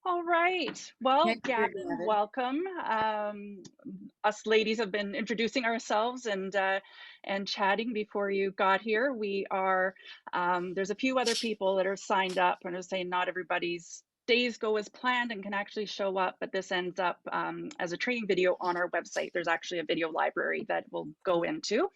All right. Well, Can't hear Gavin, Gavin. welcome. Us ladies have been introducing ourselves and chatting before you got here. We are there's a few other people that are signed up, and I'm saying not everybody's days go as planned and can actually show up, but this ends up as a training video on our website. There's actually a video library that we'll go into.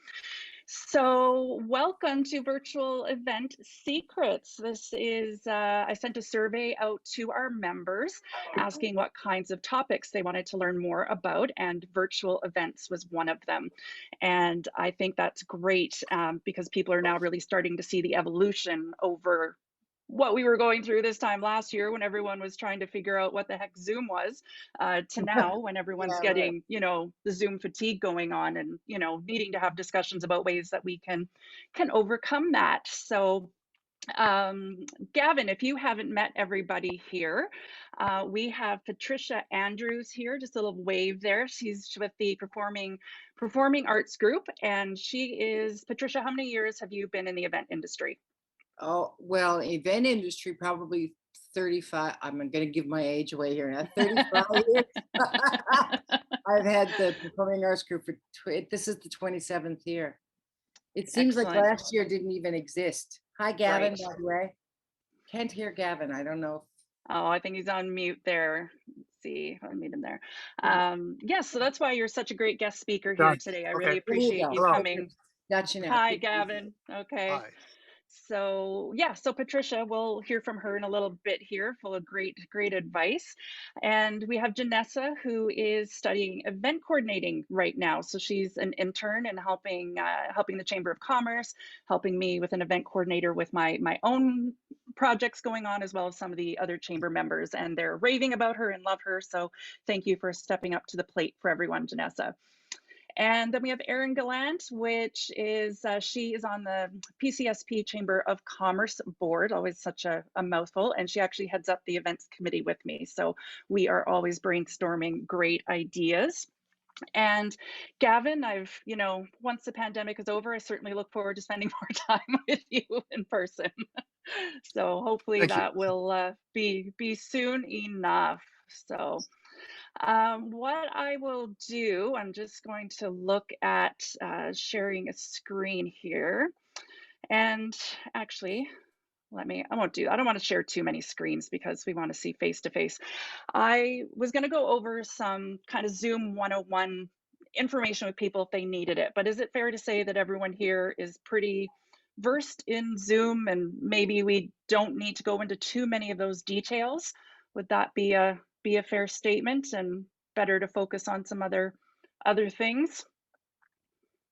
So, welcome to Virtual Event Secrets. This is, I sent a survey out to our members asking what kinds of topics they wanted to learn more about, and virtual events was one of them. And I think that's great because people are now really starting to see the evolution over what we were going through this time last year when everyone was trying to figure out what the heck Zoom was, to now when everyone's Yeah, right. getting, the Zoom fatigue going on and, needing to have discussions about ways that we can overcome that. So Gavin, if you haven't met everybody here, we have Patricia Andrews here, just a little wave there. She's with the Performing Arts Group, and she is, Patricia, how many years have you been in the event industry? Oh, well, event industry, probably 35. I'm going to give my age away here now. 35 years. I've had the Performing Arts Group for, this is the 27th year. It seems like Excellent. last year didn't even exist. Hi, Gavin, Right. by the way. Can't hear Gavin. I don't know. Oh, I think he's on mute there. Let's see if I can meet him there. If, Yes, so that's why you're such a great guest speaker here Done. today. I Okay. really there you appreciate go. you Hello. coming. Got you now. Hi, Gavin. Okay. Hi. So yeah, so Patricia, we'll hear from her in a little bit here, full of great advice. And we have Janessa, who is studying event coordinating right now. So she's an intern and helping the Chamber of Commerce, helping me with an event coordinator with my own projects going on, as well as some of the other chamber members. And they're raving about her and love her. So thank you for stepping up to the plate for everyone, Janessa. And then we have Erin Gallant, which is, she is on the PCSP Chamber of Commerce board, always such a mouthful, and she actually heads up the events committee with me. So we are always brainstorming great ideas. And Gavin, once the pandemic is over, I certainly look forward to spending more time with you in person. So hopefully Thank you. that will be soon enough. So what I will do, I'm just going to look at sharing a screen here. And actually, I don't want to share too many screens because we want to see face to face. I was going to go over some kind of Zoom 101 information with people if they needed it. But is it fair to say that everyone here is pretty versed in Zoom and maybe we don't need to go into too many of those details? Would that be a fair statement and better to focus on some other things?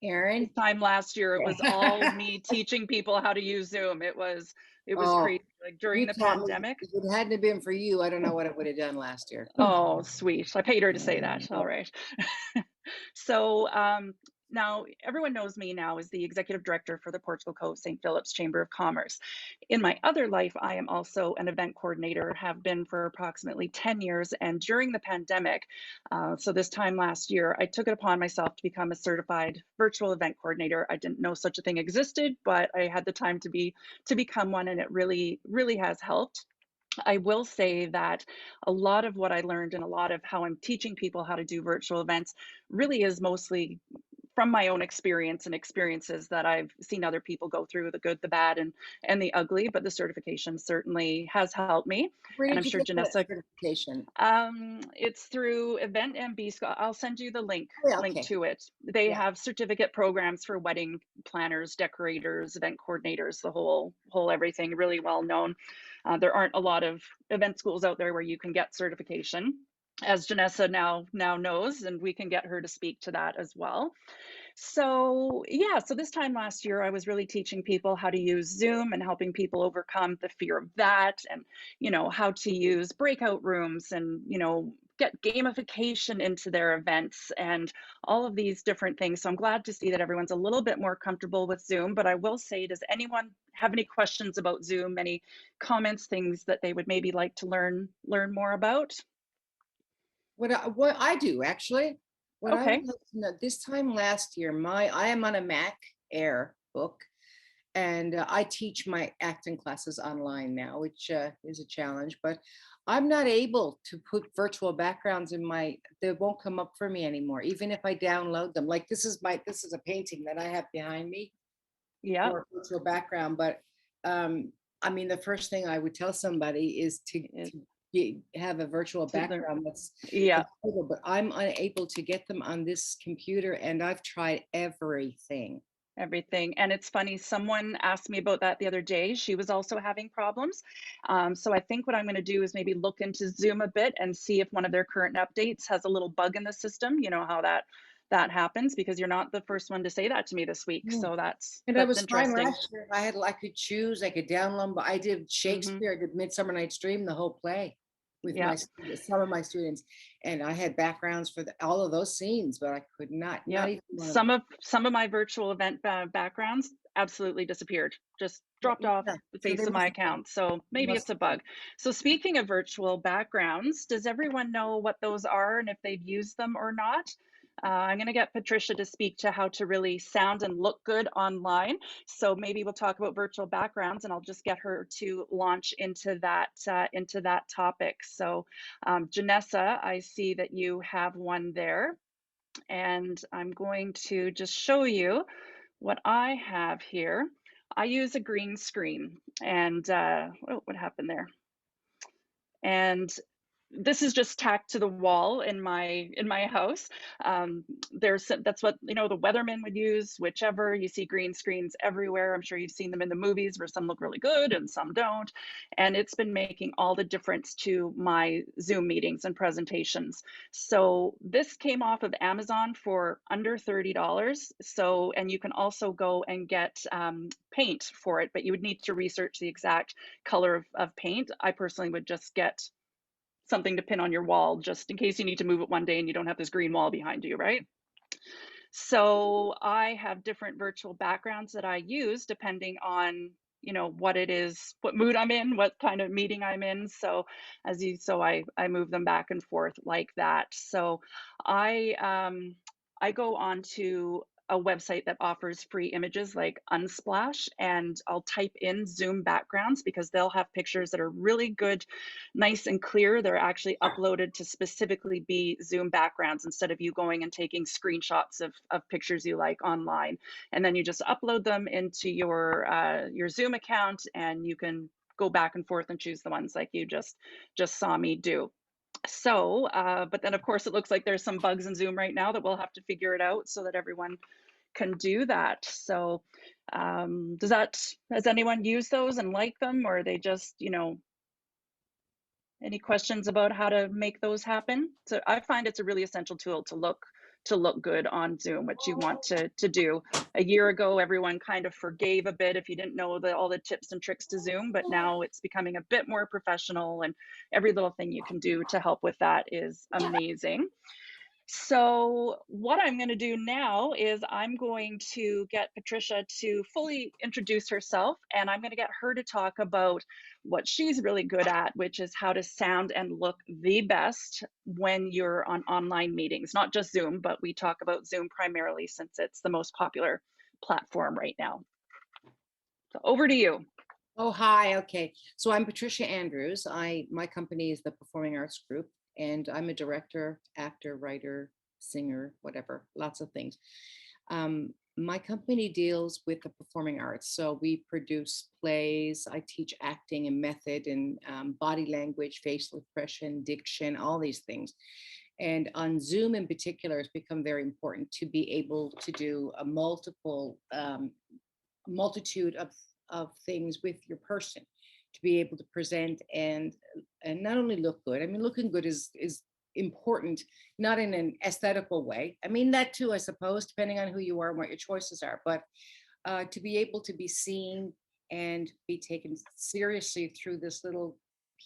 This Erin. time last year, it was all me teaching people how to use Zoom. It was Oh, crazy. Like during you the taught me. pandemic. If it hadn't been for you, I don't know what I would have done last year. Oh, sweet. I paid her to say that. All right. So now everyone knows me now as the executive director for the Portugal Cove St. Philip's Chamber of Commerce. In my other life, I am also an event coordinator, have been for approximately 10 years. And during the pandemic, so this time last year, I took it upon myself to become a certified virtual event coordinator. I didn't know such a thing existed, but I had the time to become one, and it really has helped. I will say that a lot of what I learned and a lot of how I'm teaching people how to do virtual events really is mostly from my own experience and experiences that I've seen other people go through, the good, the bad, and the ugly. But the certification certainly has helped me, Where and did I'm you sure get that Janessa. certification? It's through Event MB School. I'll send you the Oh, yeah, link okay. to it. They Yeah. have certificate programs for wedding planners, decorators, event coordinators, the whole everything. Really well known. There aren't a lot of event schools out there where you can get certification, as Janessa now knows, and we can get her to speak to that as well. So yeah, so this time last year, I was really teaching people how to use Zoom and helping people overcome the fear of that, and how to use breakout rooms and get gamification into their events and all of these different things. So I'm glad to see that everyone's a little bit more comfortable with Zoom. But I will say, does anyone have any questions about Zoom? Any comments, things that they would maybe like to learn more about? What I do actually, what I would Okay. like to know this time last year, I am on a Mac Air book, And I teach my acting classes online now, which is a challenge. But I'm not able to put virtual backgrounds in my. They won't come up for me anymore, even if I download them. Like this is a painting that I have behind me Yep. for a virtual background. But um, I mean, the first thing I would tell somebody is It, have a virtual to the, background that's yeah. available. But I'm unable to get them on this computer, and I've tried everything. Everything. And it's funny, someone asked me about that the other day. She was also having problems. So I think what I'm going to do is maybe look into Zoom a bit and see if one of their current updates has a little bug in the system. You know how that happens, because you're not the first one to say that to me this week. So And I that's was fine interesting. last year. I could choose, I could download, but I did Hmm. Shakespeare, I did Midsummer Night's Dream, the whole play with Yeah. some of my students. And I had backgrounds for all of those scenes, but I could not Yep. even one of Some of my virtual event backgrounds absolutely disappeared, just dropped off yeah. the So face of my account. So they maybe must it's a have done. bug. So speaking of virtual backgrounds, does everyone know what those are and if they've used them or not? I'm going to get Patricia to speak to how to really sound and look good online. So maybe we'll talk about virtual backgrounds, and I'll just get her to launch into that topic. So, Janessa, I see that you have one there. And I'm going to just show you what I have here. I use a green screen, and oh, what happened there? And this is just tacked to the wall in my house. There's that's what the weathermen would use. Whichever, you see green screens everywhere. I'm sure you've seen them in the movies where some look really good and some don't. And it's been making all the difference to my Zoom meetings and presentations. So this came off of Amazon for under $30. So, and you can also go and get paint for it, but you would need to research the exact color of paint. I personally would just get something to pin on your wall just in case you need to move it one day and you don't have this green wall behind you, right? So I have different virtual backgrounds that I use depending on, what it is, what mood I'm in, what kind of meeting I'm in. So I move them back and forth like that. So I I go on to a website that offers free images like Unsplash, and I'll type in Zoom backgrounds because they'll have pictures that are really good, nice and clear. They're actually uploaded to specifically be Zoom backgrounds instead of you going and taking screenshots of pictures you like online. And then you just upload them into your Zoom account, and you can go back and forth and choose the ones like you just saw me do. So, but then of course it looks like there's some bugs in Zoom right now that we'll have to figure it out so that everyone can do that. So, has anyone used those and like them, or are they just, any questions about how to make those happen? So I find it's a really essential tool to look good on Zoom, which you want to do. A year ago, everyone kind of forgave a bit if you didn't know all the tips and tricks to Zoom, but now it's becoming a bit more professional, and every little thing you can do to help with that is amazing. So, what I'm going to do now is I'm going to get Patricia to fully introduce herself, and I'm going to get her to talk about what she's really good at, which is how to sound and look the best when you're on online meetings, not just Zoom, but we talk about Zoom primarily since it's the most popular platform right now. So, over to you. Oh, hi. Okay. So I'm Patricia Andrews. My company is the Performing Arts Group, and I'm a director, actor, writer, singer, whatever, lots of things. My company deals with the performing arts. So we produce plays. I teach acting and method and body language, facial expression, diction, all these things. And on Zoom in particular, it's become very important to be able to do a multitude of things with your person, to be able to present and not only look good. I mean, looking good is important, not in an aesthetical way. I mean that too, I suppose, depending on who you are and what your choices are, but to be able to be seen and be taken seriously through this little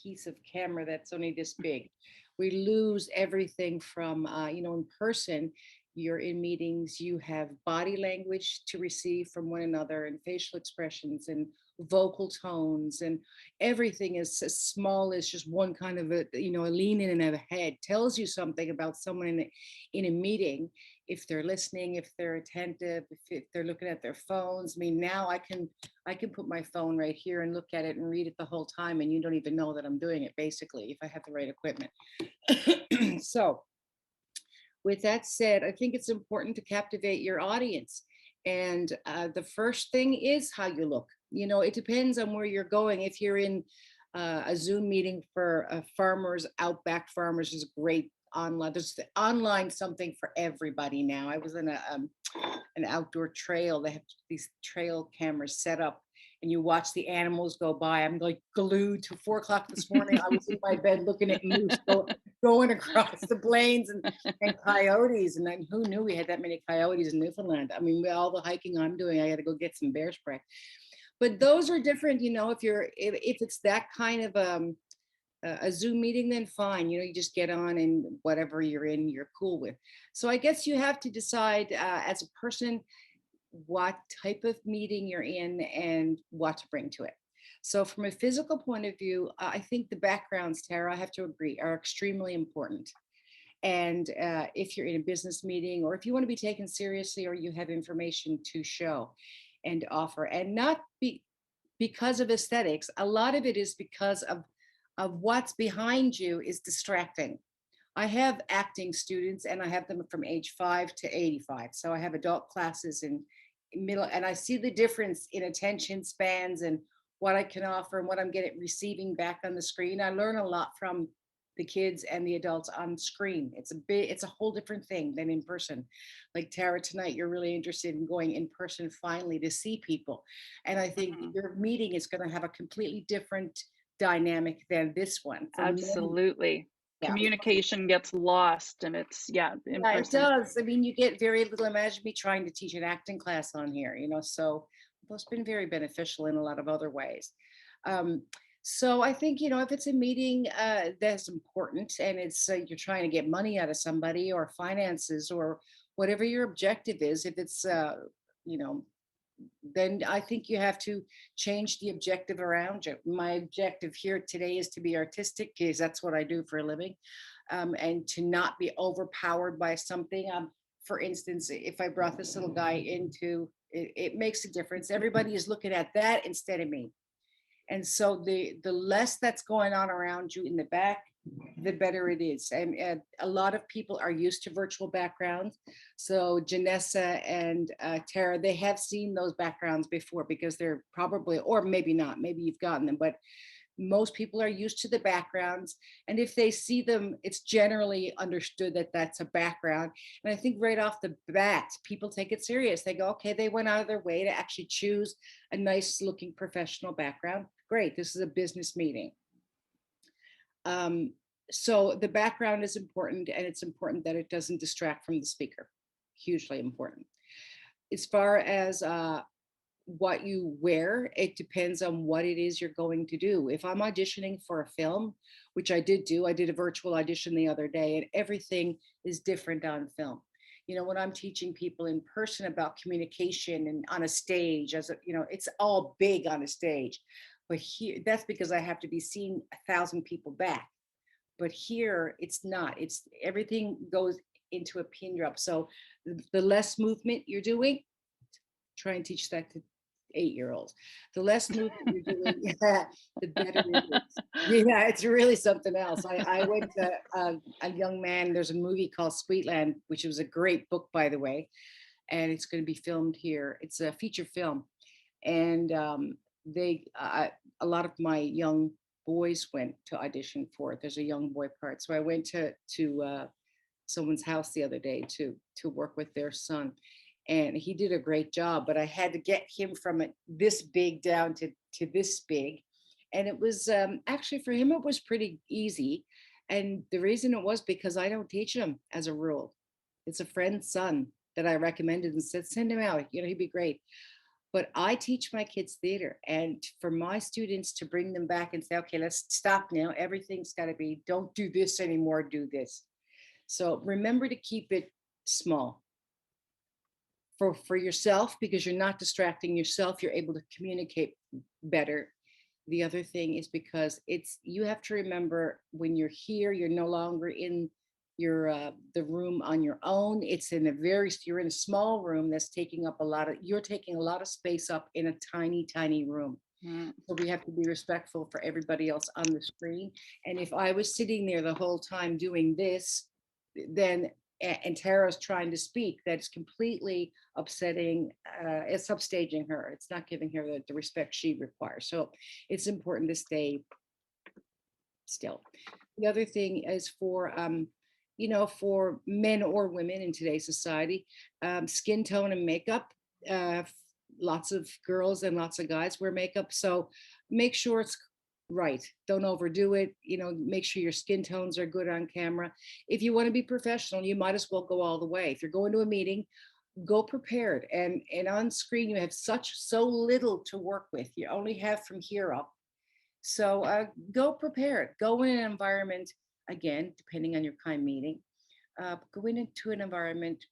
piece of camera that's only this big. We lose everything from, in person, you're in meetings, you have body language to receive from one another and facial expressions and vocal tones, and everything is as small as just one kind of a lean in of a head tells you something about someone in a meeting. if they're listening, if they're attentive, if they're looking at their phones. I mean, now I can put my phone right here and look at it and read it the whole time, and you don't even know that I'm doing it, basically, if I have the right equipment. So, with that said, I think it's important to captivate your audience. And the first thing is how you look. It depends on where you're going. If you're in a Zoom meeting for farmers, Outback Farmers is great online. There's online something for everybody now. I was in an outdoor trail. They have these trail cameras set up, and you watch the animals go by. I'm like glued to 4 o'clock this morning. I was in my bed looking at moose going across the plains, and coyotes. And then who knew we had that many coyotes in Newfoundland? I mean, with all the hiking I'm doing, I got to go get some bear spray. But those are different, if it's that kind of a Zoom meeting, then fine. You just get on, and whatever you're in, you're cool with. So I guess you have to decide as a person what type of meeting you're in and what to bring to it. So, from a physical point of view, I think the backgrounds, Tara, I have to agree, are extremely important. And if you're in a business meeting, or if you want to be taken seriously, or you have information to show and offer, and not because of aesthetics, a lot of it is because of what's behind you is distracting. I have acting students, and I have them from age 5 to 85. So I have adult classes in middle, and I see the difference in attention spans and what I can offer and what I'm getting receiving back on the screen. I learn a lot from the kids and the adults on screen. It's a whole different thing than in person. Like Tara, tonight, you're really interested in going in person finally to see people. And I think Mhm. your meeting is going to have a completely different dynamic than this one for many. Absolutely. Yeah. Communication gets lost, and it's, yeah, in Yeah, it person. does. I mean, you get very little. Imagine me trying to teach an acting class on here, so that's been very beneficial in a lot of other ways. Um, so I think, if it's a meeting that's important, and it's you're trying to get money out of somebody, or finances, or whatever your objective is, if it's, you know, then I think you have to change the objective around you. My objective here today is to be artistic, because that's what I do for a living, and to not be overpowered by something. For instance, if I brought this little guy into it, it makes a difference. Everybody is looking at that instead of me. And so the less that's going on around you in the back, the better it is. And a lot of people are used to virtual backgrounds. So Janessa and Tara, they have seen those backgrounds before, because they're probably, or maybe not, maybe you've gotten them, but most people are used to the backgrounds. And if they see them, it's generally understood that that's a background. And I think right off the bat, people take it serious. They go, okay, they went out of their way to actually choose a nice looking professional background. Great, this is a business meeting. Um, so the background is important, and it's important that it doesn't distract from the speaker. Hugely important. As far as what you wear, it depends on what it is you're going to do. If I'm auditioning for a film, which I did do, I did a virtual audition the other day, and everything is different on film. When I'm teaching people in person about communication and on a stage, it's all big on a stage. But here, that's because I have to be seeing 1,000 people back. But here, it's not. It's everything goes into a pin drop. So the less movement you're doing, try and teach that to 8-year-olds. The less movement you're doing, the better it is. Yeah, it's really something else. I went to a young man. There's a movie called Sweetland, which was a great book, by the way, and it's going to be filmed here. It's a feature film, and a lot of my young boys went to audition for it. There's a young boy part, so I went to someone's house the other day to work with their son, and he did a great job. But I had to get him from this big down to this big, and it was actually for him it was pretty easy. And the reason it was because I don't teach him as a rule. It's a friend's son that I recommended and said send him out. He'd be great. But I teach my kids theater, and for my students to bring them back and say, okay, let's stop now. Everything's got to be, don't do this anymore, do this. So remember to keep it small for yourself, because you're not distracting yourself. You're able to communicate better. The other thing is because you have to remember, when you're here, you're no longer in the room on your own. It's in a very you're in a small room that's taking up a lot of you're taking a lot of space up in a tiny, tiny room. Mm, So we have to be respectful for everybody else on the screen. And if I was sitting there the whole time doing this, then and Tara's trying to speak, that's completely upsetting. It's upstaging her. It's not giving her the respect she requires. So it's important to stay still. The other thing is for for men or women in today's society, skin tone and makeup. Uh, Lots of girls and lots of guys wear makeup, so make sure it's right. Don't overdo it. Make sure your skin tones are good on camera. If you want to be professional, you might as well go all the way. If you're going to a meeting, go prepared. And on screen, you have so little to work with. You only have from here up, so go prepared. Go in an environment, again, depending on your kind meeting, go into an environment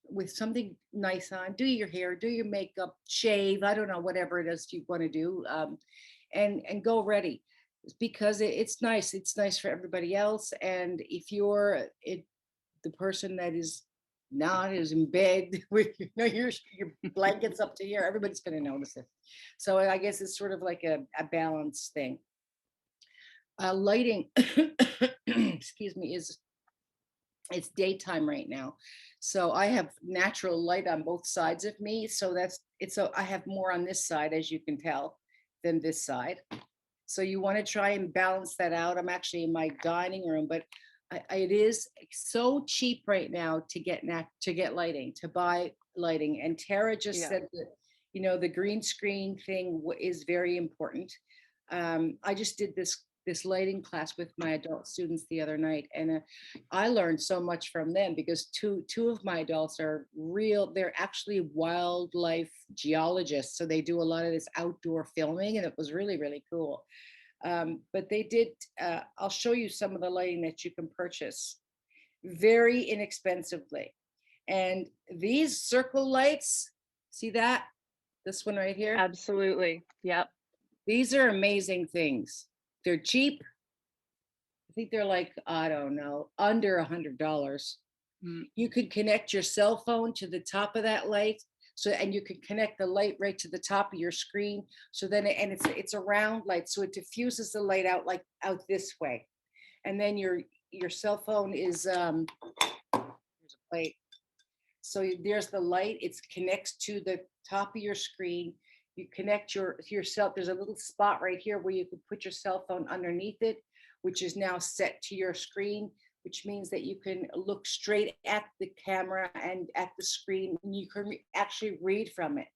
with something nice on. Do your hair, do your makeup, shave. I don't know, whatever it is you want to do, and go ready, because it's nice. It's nice for everybody else. And if the person that is in bed with your blankets up to here, everybody's going to notice it. So I guess it's sort of like a balance thing. Lighting, excuse me, is it's daytime right now, so I have natural light on both sides of me. So I have more on this side, as you can tell, than this side. So you want to try and balance that out. I'm actually in my dining room, but it is so cheap right now to get lighting, to buy lighting. And Tara just yeah. said that the green screen thing is very important. I just did this lighting class with my adult students the other night, and I learned so much from them, because two of my adults they're actually wildlife geologists, so they do a lot of this outdoor filming, and it was really, really cool. But they did, I'll show you some of the lighting that you can purchase very inexpensively. And these circle lights, see that? This one right here? Absolutely. Yep. These are amazing things. They're cheap. I think they're like, I don't know, under $100. Mm, You could connect your cell phone to the top of that light. So, and you can connect the light right to the top of your screen. So then, and it's a round light, so it diffuses the light out, like out this way. And then your cell phone is there's a plate. So there's the light. It connects to the top of your screen. You connect yourself. There's a little spot right here where you can put your cell phone underneath it, which is now set to your screen, which means that you can look straight at the camera and at the screen, and you can actually read from it.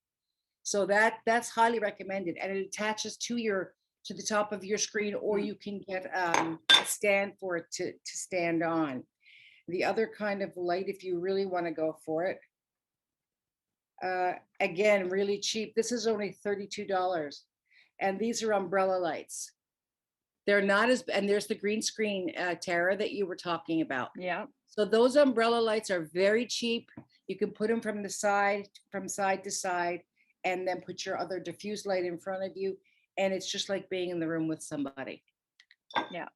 So that's highly recommended, and it attaches to the top of your screen, or mm. you can get a stand for it to stand on. The other kind of light, if you really want to go for it, again, really cheap. This is only $32, and these are umbrella lights. They're not and there's the green screen, Tara, that you were talking about. Yeah. So those umbrella lights are very cheap. You can put them from side to side, and then put your other diffuse light in front of you. And it's just like being in the room with somebody. Yeah.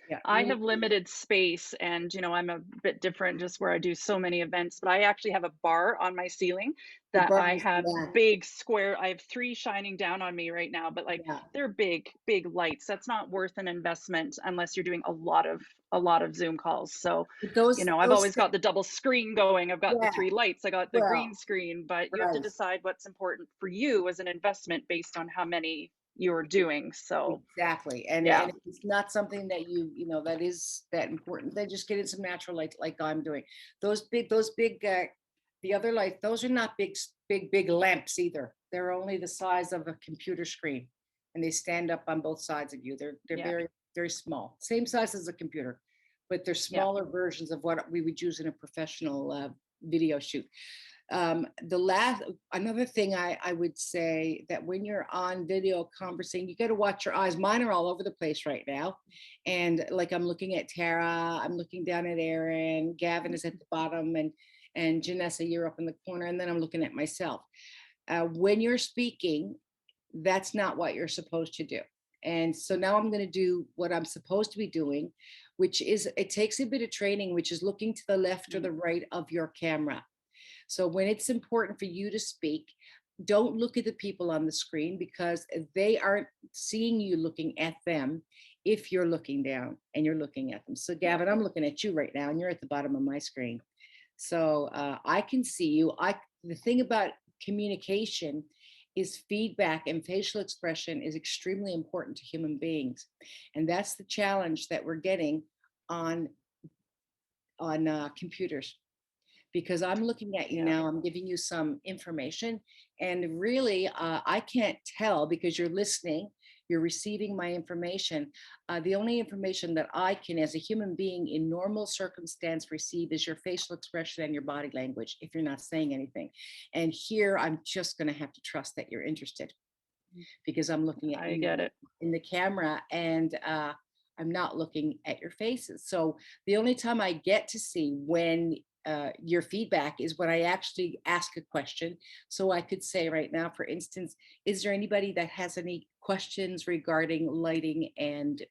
Yeah, I really. have limited space, and I'm a bit different just where I do so many events, but I actually have a bar on my ceiling The that I bars, have yeah, big square. I have three shining down on me right now, but like yeah. they're big, big lights. That's not worth an investment unless you're doing a lot of Zoom calls. So, But I've always got the double screen going. I've got the yeah, three lights. I got the well, green screen, but you have to right. decide what's important for you as an investment based on how many you're doing. So, Exactly. And yeah. if it's not something that that is that important, then just get in some natural light like I'm doing. Those big the other light, those are not big lamps either. They're only the size of a computer screen, and they stand up on both sides of you. They're Yeah. very, very small. Same size as a computer, but they're Yeah. smaller versions of what we would use in a professional video shoot. The last Another thing I would say, that when you're on video conversing, you got to watch your eyes. Mine are all over the place right now, and like I'm looking at Tara, I'm looking down at Aaron, Gavin is at the bottom, and Janessa, you're up in the corner, and then I'm looking at myself. When you're speaking, that's not what you're supposed to do. And so now I'm going to do what I'm supposed to be doing, which is it takes a bit of training, which is looking to the left or Mm. the right of your camera. So when it's important for you to speak, don't look at the people on the screen because they aren't seeing you looking at them if you're looking down and you're looking at them. So Yeah. Gavin, I'm looking at you right now and you're at the bottom of my screen. So I can see you. The thing about communication is feedback, and facial expression is extremely important to human beings. And that's the challenge that we're getting on computers, because I'm looking at you Yeah. now, I'm giving you some information, and really, I can't tell because you're listening, you're receiving my information. The only information that I can, as a human being in normal circumstance, receive is your facial expression and your body language if you're not saying anything. And here, I'm just going to have to trust that you're interested Mm. because I'm looking at I you get it. in the camera, and I'm not looking at your faces. So the only time I get to see when your feedback is when I actually ask a question. So I could say right now, for instance, is there anybody that has any questions regarding lighting and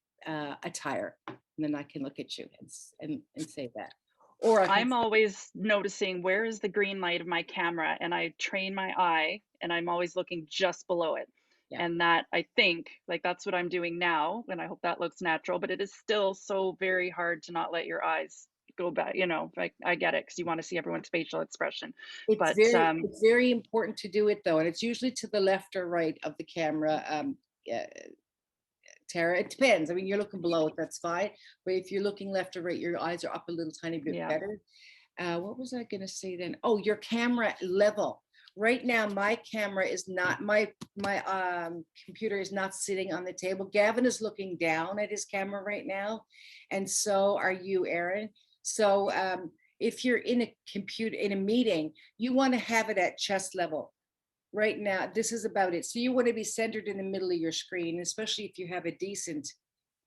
attire? And then I can look at you and say that. Or I can, I'm always noticing where is the green light of my camera, and I train my eye, and I'm always looking just below it. yeah. And that I think, like, that's what I'm doing now, and I hope that looks natural, but it is still so very hard to not let your eyes go back, like I get it because you want to see everyone's facial expression. But It's very important to do it though, and it's usually to the left or right of the camera. Yeah, Tara, it depends. I mean, you're looking below it, that's fine. But if you're looking left or right, your eyes are up a little tiny bit yeah. better. What was I going to say then? Oh, your camera level. Right now, my camera is not my computer is not sitting on the table. Gavin is looking down at his camera right now, and so are you, Aaron. So if you're in a meeting, you want to have it at chest level. Right now, this is about it. So you want to be centered in the middle of your screen, especially if you have a decent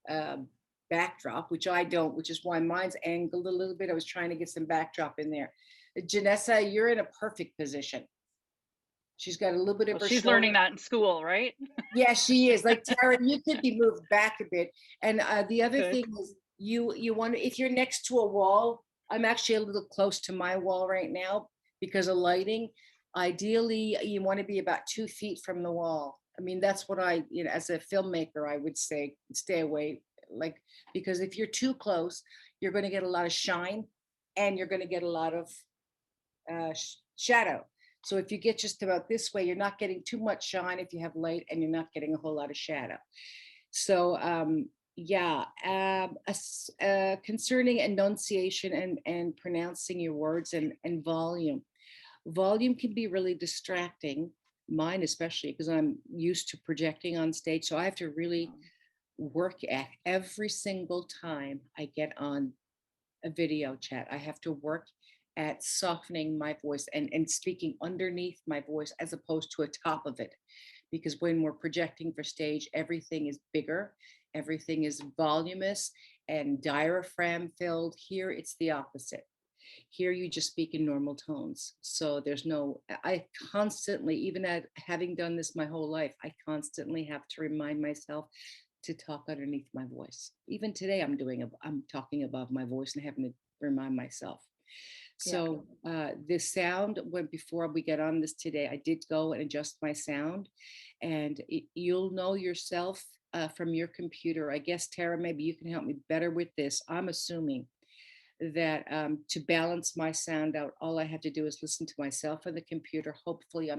um, backdrop, which I don't, which is why mine's angled a little bit. I was trying to get some backdrop in there. Janessa, you're in a perfect position. She's got a little bit Well, of her she's shoulder. learning that in school, right? Yeah, she is. Like Tara, you could be moved back a bit. And the other Good. thing is, you want to, if you're next to a wall. I'm actually a little close to my wall right now because of lighting. Ideally, you want to be about 2 feet from the wall. I mean, that's what as a filmmaker, I would say stay away, like, because if you're too close, you're going to get a lot of shine, and you're going to get a lot of shadow. So if you get just about this way, you're not getting too much shine if you have light, and you're not getting a whole lot of shadow. So yeah, concerning enunciation and pronouncing your words and volume. Volume can be really distracting. Mine especially because I'm used to projecting on stage, so I have to really work at every single time I get on a video chat. I have to work at softening my voice and speaking underneath my voice as opposed to atop of it. Because when we're projecting for stage, everything is bigger, everything is voluminous and diaphragm filled. Here, it's the opposite. Here, you just speak in normal tones. So there's no, I constantly, even at having done this my whole life, I constantly have to remind myself to talk underneath my voice. Even today, I'm talking above my voice and having to remind myself. Yeah. So the sound, when before we get on this today, I did go and adjust my sound, and you'll know yourself from your computer. I guess Tara, maybe you can help me better with this. I'm assuming that to balance my sound out, all I have to do is listen to myself on the computer. Hopefully,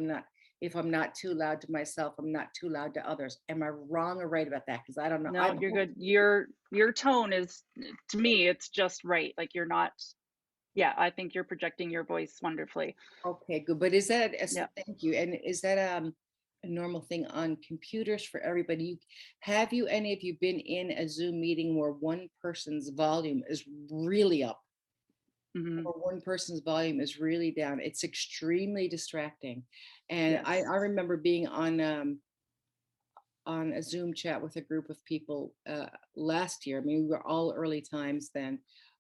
if I'm not too loud to myself, I'm not too loud to others. Am I wrong or right about that? Because I don't know. No, you're good. Your tone is, to me, it's just right. Like you're not, yeah, I think you're projecting your voice wonderfully. Okay, good. But is that, Yeah. thank you. And is that a normal thing on computers for everybody? Have you, any of you been in a Zoom meeting where one person's volume is really up Hmm. or one person's volume is really down? It's extremely distracting. And Yes. I remember being on a Zoom chat with a group of people last year. I mean, we were all early times then,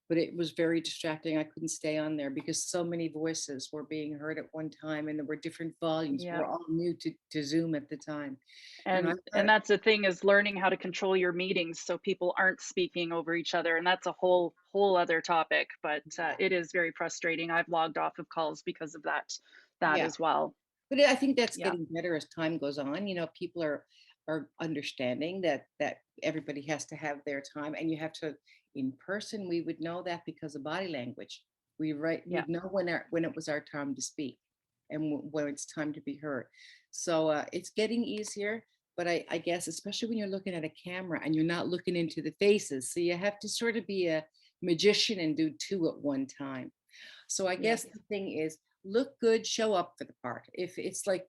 but it was very distracting. I couldn't stay on there because so many voices were being heard at one time, and there were different volumes. Yeah. We're all new to Zoom at the time. And I And thought, that's the thing, is learning how to control your meetings so people aren't speaking over each other, and that's a whole other topic, but, yeah, it is very frustrating. I've logged off of calls because of that yeah. as well. But I think that's Yeah, getting better as time goes on. People are understanding that everybody has to have their time, and you have to in person. We would know that because of body language. yeah, We'd know when it was our time to speak, and when it's time to be heard. So it's getting easier. But I guess especially when you're looking at a camera and you're not looking into the faces, so you have to sort of be a magician and do two at one time. So I yeah, guess the thing is, look good, show up for the part. If it's like,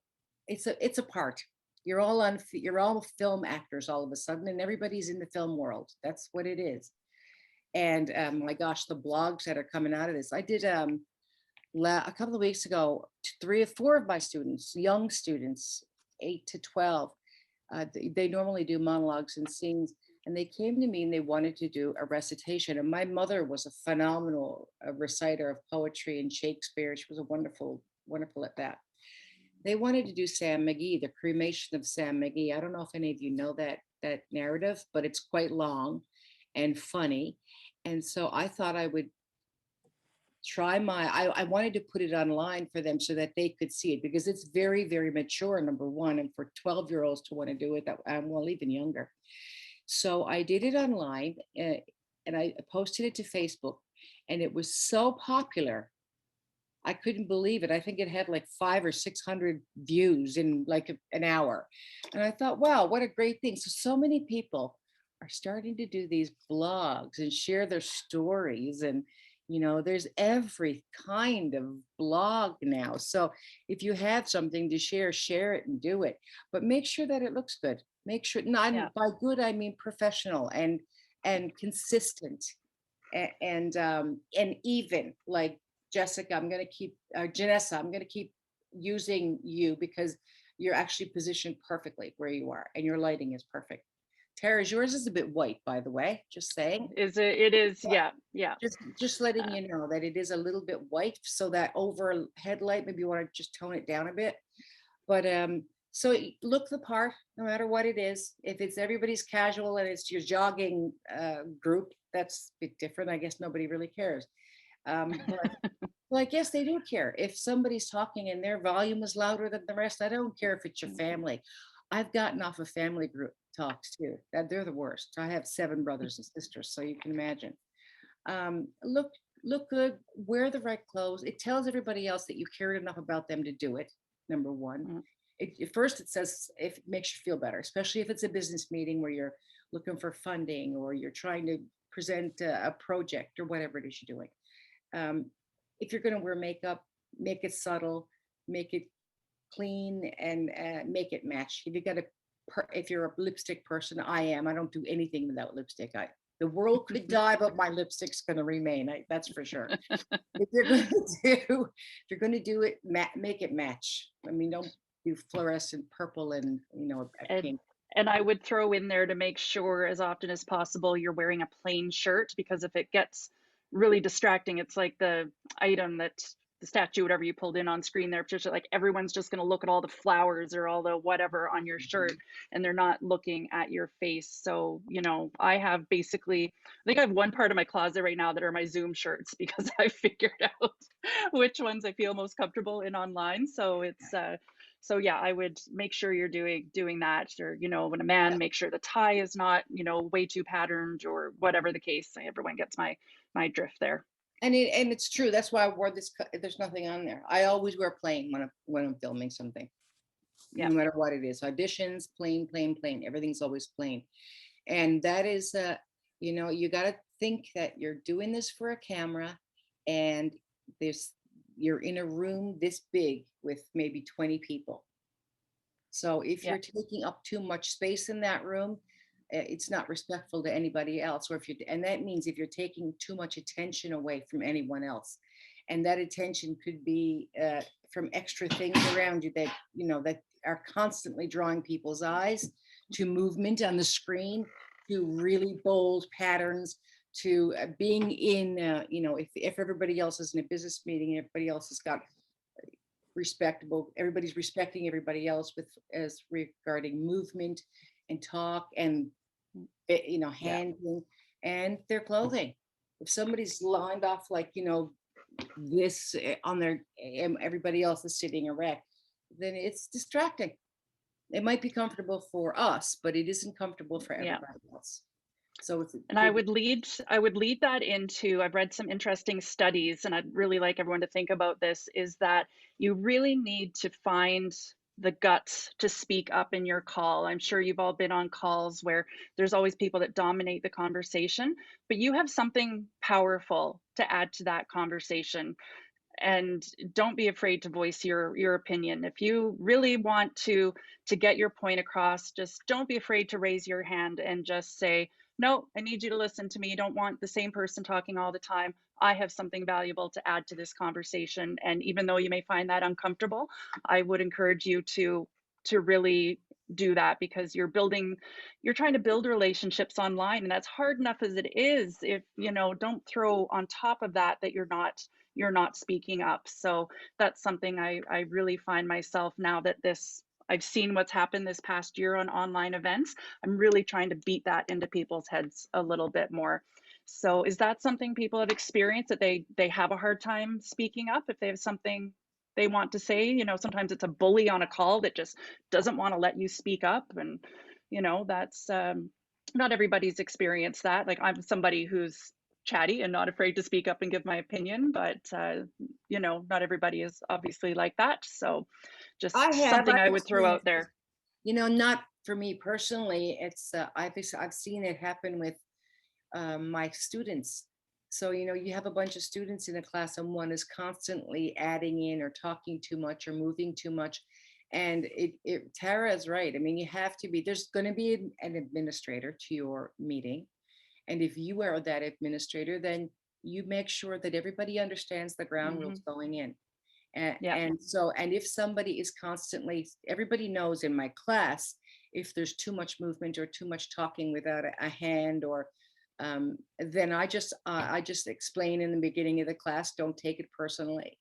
it's a part. You're all film actors all of a sudden, and everybody's in the film world. That's what it is. And my gosh, the blogs that are coming out of this. I did a couple of weeks ago, three or four of my students, young students, 8 to 12. They normally do monologues and scenes, and they came to me and they wanted to do a recitation. And my mother was a phenomenal reciter of poetry and Shakespeare. She was a wonderful at that. They wanted to do Sam McGee, the cremation of Sam McGee. I don't know if any of you know that narrative, but it's quite long and funny. And so I thought I would I wanted to put it online for them so that they could see it, because it's very, very mature, number one, and for 12-year-olds to want to do it, that well, even younger. So I did it online, and I posted it to Facebook, and it was so popular. I couldn't believe it. I think it had like 500 or 600 views in like an hour. And I thought, wow, what a great thing. So many people are starting to do these blogs and share their stories. And, there's every kind of blog now. So if you have something to share, share it and do it. But make sure that it looks good. Make sure, yeah. not by good, I mean professional and consistent and even like Jessica, Janessa, I'm going to keep using you because you're actually positioned perfectly where you are and your lighting is perfect. Tara's, yours is a bit white, by the way, just saying. It is, Yeah. yeah, yeah. Just letting Uh, you know that it is a little bit white, so that over headlight, maybe you want to just tone it down a bit. But so look the part, no matter what it is. If it's everybody's casual and it's your jogging group, that's a bit different. I guess nobody really cares. But well, I guess they do care. If somebody's talking and their volume is louder than the rest, I don't care if it's your family. I've gotten off of family group talks too. That they're the worst. I have 7 brothers and sisters, so you can imagine. Look good, wear the right clothes. It tells everybody else that you cared enough about them to do it. Number one. mm, At first it says if it makes you feel better, especially if it's a business meeting where you're looking for funding or you're trying to present a project or whatever it is you're doing. Um, if you're going to wear makeup, make it subtle, make it clean, and make it match. If you got if you're a lipstick person, I am. I don't do anything without lipstick. The world could die, but my lipstick's going to remain. That's for sure. If you're going to if you're going to do it, make it match. I mean, don't do fluorescent purple and a and pink. and I would throw in there to make sure as often as possible you're wearing a plain shirt, because if it gets really distracting, it's like the item that the statue, whatever you pulled in on screen there, Patricia, like everyone's just going to look at all the flowers or all the whatever on your shirt, Mhm. and they're not looking at your face. So, I have basically, I think I have one part of my closet right now that are my Zoom shirts because I figured out which ones I feel most comfortable in online. So so yeah, I would make sure you're doing that, or when a man, make sure the tie is not way too patterned or whatever the case. Everyone gets my drift there. And it's true. That's why I wore this. There's nothing on there. I always wear plain when I'm filming something, Yeah, no matter what it is. Auditions, plain, plain, plain. Everything's always plain. And that is you got to think that you're doing this for a camera, and there's you're in a room this big with maybe 20 people. So if yeah, you're taking up too much space in that room, it's not respectful to anybody else. Or and that means if you're taking too much attention away from anyone else, and that attention could be from extra things around you that that are constantly drawing people's eyes, to movement on the screen, to really bold patterns, to being in, if everybody else is in a business meeting, everybody else has got respectable, everybody's respecting everybody else with as regarding movement and talk and Yeah. handling and their clothing. If somebody's lined off like, this on their, everybody else is sitting erect, then it's distracting. It might be comfortable for us, but it isn't comfortable for Yeah. everybody else. So it's And good. I would lead that into, I've read some interesting studies, and I'd really like everyone to think about this, is that you really need to find the guts to speak up in your call. I'm sure you've all been on calls where there's always people that dominate the conversation, but you have something powerful to add to that conversation, and don't be afraid to voice your opinion. If you really want to get your point across, just don't be afraid to raise your hand and just say, no, I need you to listen to me. You don't want the same person talking all the time. I have something valuable to add to this conversation. And even though you may find that uncomfortable, I would encourage you to really do that, because you're trying to build relationships online, and that's hard enough as it is. If don't throw on top of that that you're not speaking up. So that's something I really find myself, now that I've seen what's happened this past year on online events. I'm really trying to beat that into people's heads a little bit more. So is that something people have experienced, that they have a hard time speaking up if they have something they want to say? Sometimes it's a bully on a call that just doesn't want to let you speak up, and that's not everybody's experienced that. Like, I'm somebody who's chatty and not afraid to speak up and give my opinion, but not everybody is obviously like that. So I just have something I I've would throw out experienced this. there. Not for me personally. It's I've seen it happen with my students. So, you have a bunch of students in a class and one is constantly adding in or talking too much or moving too much. And Tara is right. I mean, you have to be, there's going to be an administrator to your meeting. And if you are that administrator, then you make sure that everybody understands the ground Hmm. rules going in. And, Yeah. and so, and if somebody is constantly, everybody knows in my class, if there's too much movement or too much talking without a hand, or then I just explain in the beginning of the class, don't take it personally.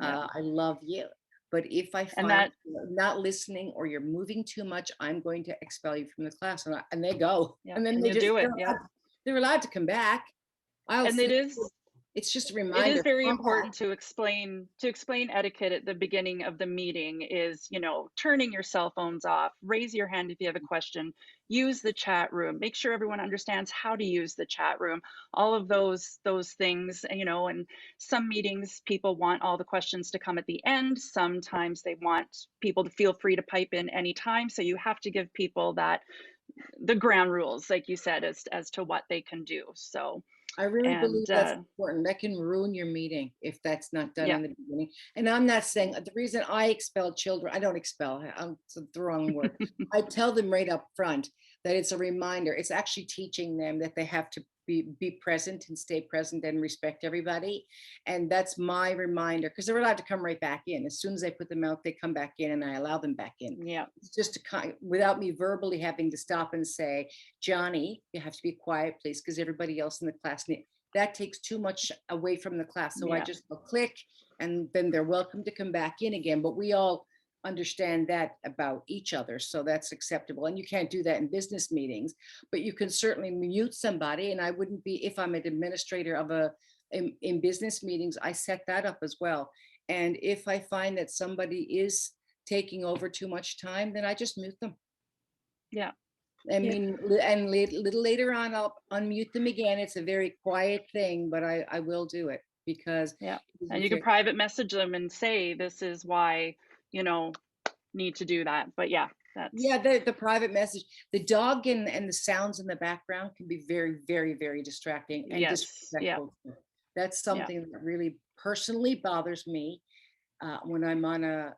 Yeah. I love you. But if I And find that you're not listening or you're moving too much, I'm going to expel you from the class. And they go. yeah And then and they you just, do it. Yeah. they're allowed to come back. I'll And say, it's just a it is reminder, very come back. important to explain etiquette at the beginning of the meeting. Is turning your cell phones off, raise your hand if you have a question, use the chat room, make sure everyone understands how to use the chat room, all of those things. And some meetings, people want all the questions to come at the end. Sometimes they want people to feel free to pipe in anytime, so you have to give people the ground rules, like you said, as to what they can do. So, I really and believe that's important. That can ruin your meeting if that's not done yeah. in the beginning. And I'm not saying the reason I expel children, I don't expel, it's the wrong word. I tell them right up front that it's a reminder. It's actually teaching them that they have to be present and stay present and respect everybody. And that's my reminder, because they're allowed to come right back in. As soon as I put them out, they come back in and I allow them back in. Yeah. It's just to kind, without me verbally having to stop and say, Johnny, you have to be quiet, please, because everybody else in the class, that takes too much away from the class. So I Yeah. just go click, and then they're welcome to come back in again. But we all understand that about each other. So that's acceptable. And you can't do that in business meetings, but you can certainly mute somebody. And I wouldn't be, if I'm an administrator of in business meetings, I set that up as well. And if I find that somebody is taking over too much time, then I just mute them. Yeah. I Yeah. mean, and little later on, I'll unmute them again. It's a very quiet thing, but I will do it because Yeah. And you if can you're, private message them and say, this is why, you know, need to do that. But yeah, that's, yeah, the private message, the dog and the sounds in the background can be very, very, very distracting and yes. Yeah. disrespectful. That's Yeah. something that really personally bothers me when I'm on a,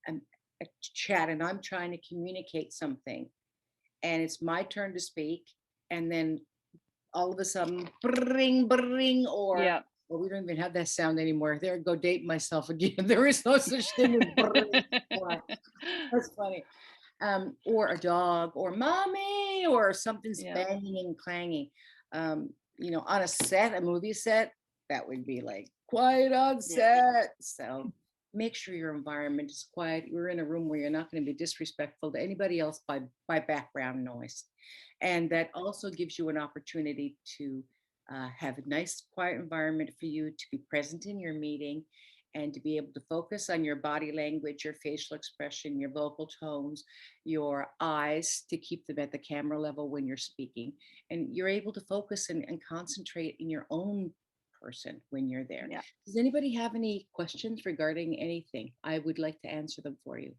a chat and I'm trying to communicate something, and it's my turn to speak, and then all of a sudden, bring, bring, or Yeah. well, we don't even have that sound anymore. There, go date myself again. There is no such thing as bring. That's funny. Or a dog, or mommy, or something's Yeah. banging and clanging. on a set, a movie set, that would be like quiet on Yeah, set. So make sure your environment is quiet. You're in a room where you're not going to be disrespectful to anybody else by background noise. And that also gives you an opportunity to have a nice, quiet environment for you to be present in your meeting and to be able to focus on your body language, your facial expression, your vocal tones, your eyes to keep them at the camera level when you're speaking. And you're able to focus and concentrate in your own person when you're there. yeah. Does anybody have any questions regarding anything? I would like to answer them for you.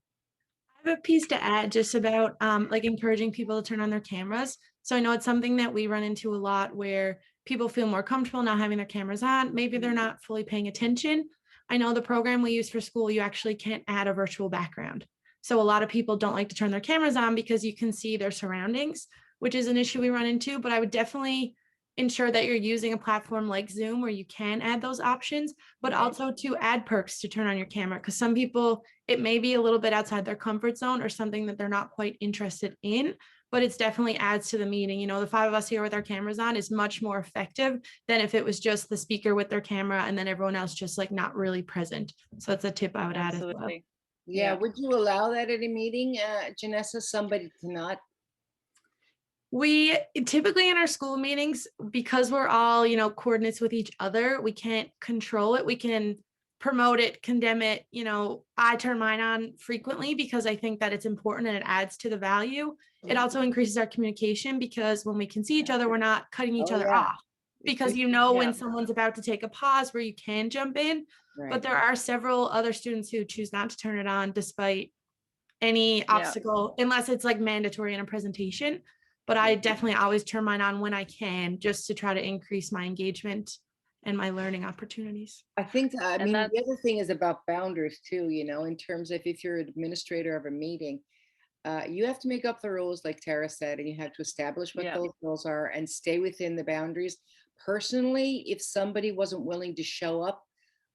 I have a piece to add just about like encouraging people to turn on their cameras. So I know it's something that we run into a lot where people feel more comfortable not having their cameras on. Maybe they're not fully paying attention. I know the program we use for school, you actually can't add a virtual background. So a lot of people don't like to turn their cameras on because you can see their surroundings, which is an issue we run into. But I would definitely ensure that you're using a platform like Zoom where you can add those options, but Right. also to add perks to turn on your camera. Because some people, it may be a little bit outside their comfort zone or something that they're not quite interested in, but it's definitely adds to the meeting. The five of us here with our cameras on is much more effective than if it was just the speaker with their camera and then everyone else just like not really present. So that's a tip I would add as well. Absolutely. Yeah, Yeah. would you allow that at a meeting, Janessa, somebody to not? We typically in our school meetings, because we're all, coordinates with each other, we can't control it. We can promote it, condemn it. I turn mine on frequently because I think that it's important and it adds to the value. It also increases our communication because when we can see each other, we're not cutting each Oh, other yeah. off. Because Good. when Yeah. someone's about to take a pause where you can jump in, but Right. there are several other students who choose not to turn it on despite any Yeah. obstacle, unless it's like mandatory in a presentation. But I definitely always turn mine on when I can, just to try to increase my engagement and my learning opportunities. I think, I And mean, the that's other thing is about boundaries too, in terms of if you're an administrator of a meeting, you have to make up the rules, like Tara said, and you have to establish what yeah. those rules are and stay within the boundaries. Personally, if somebody wasn't willing to show up,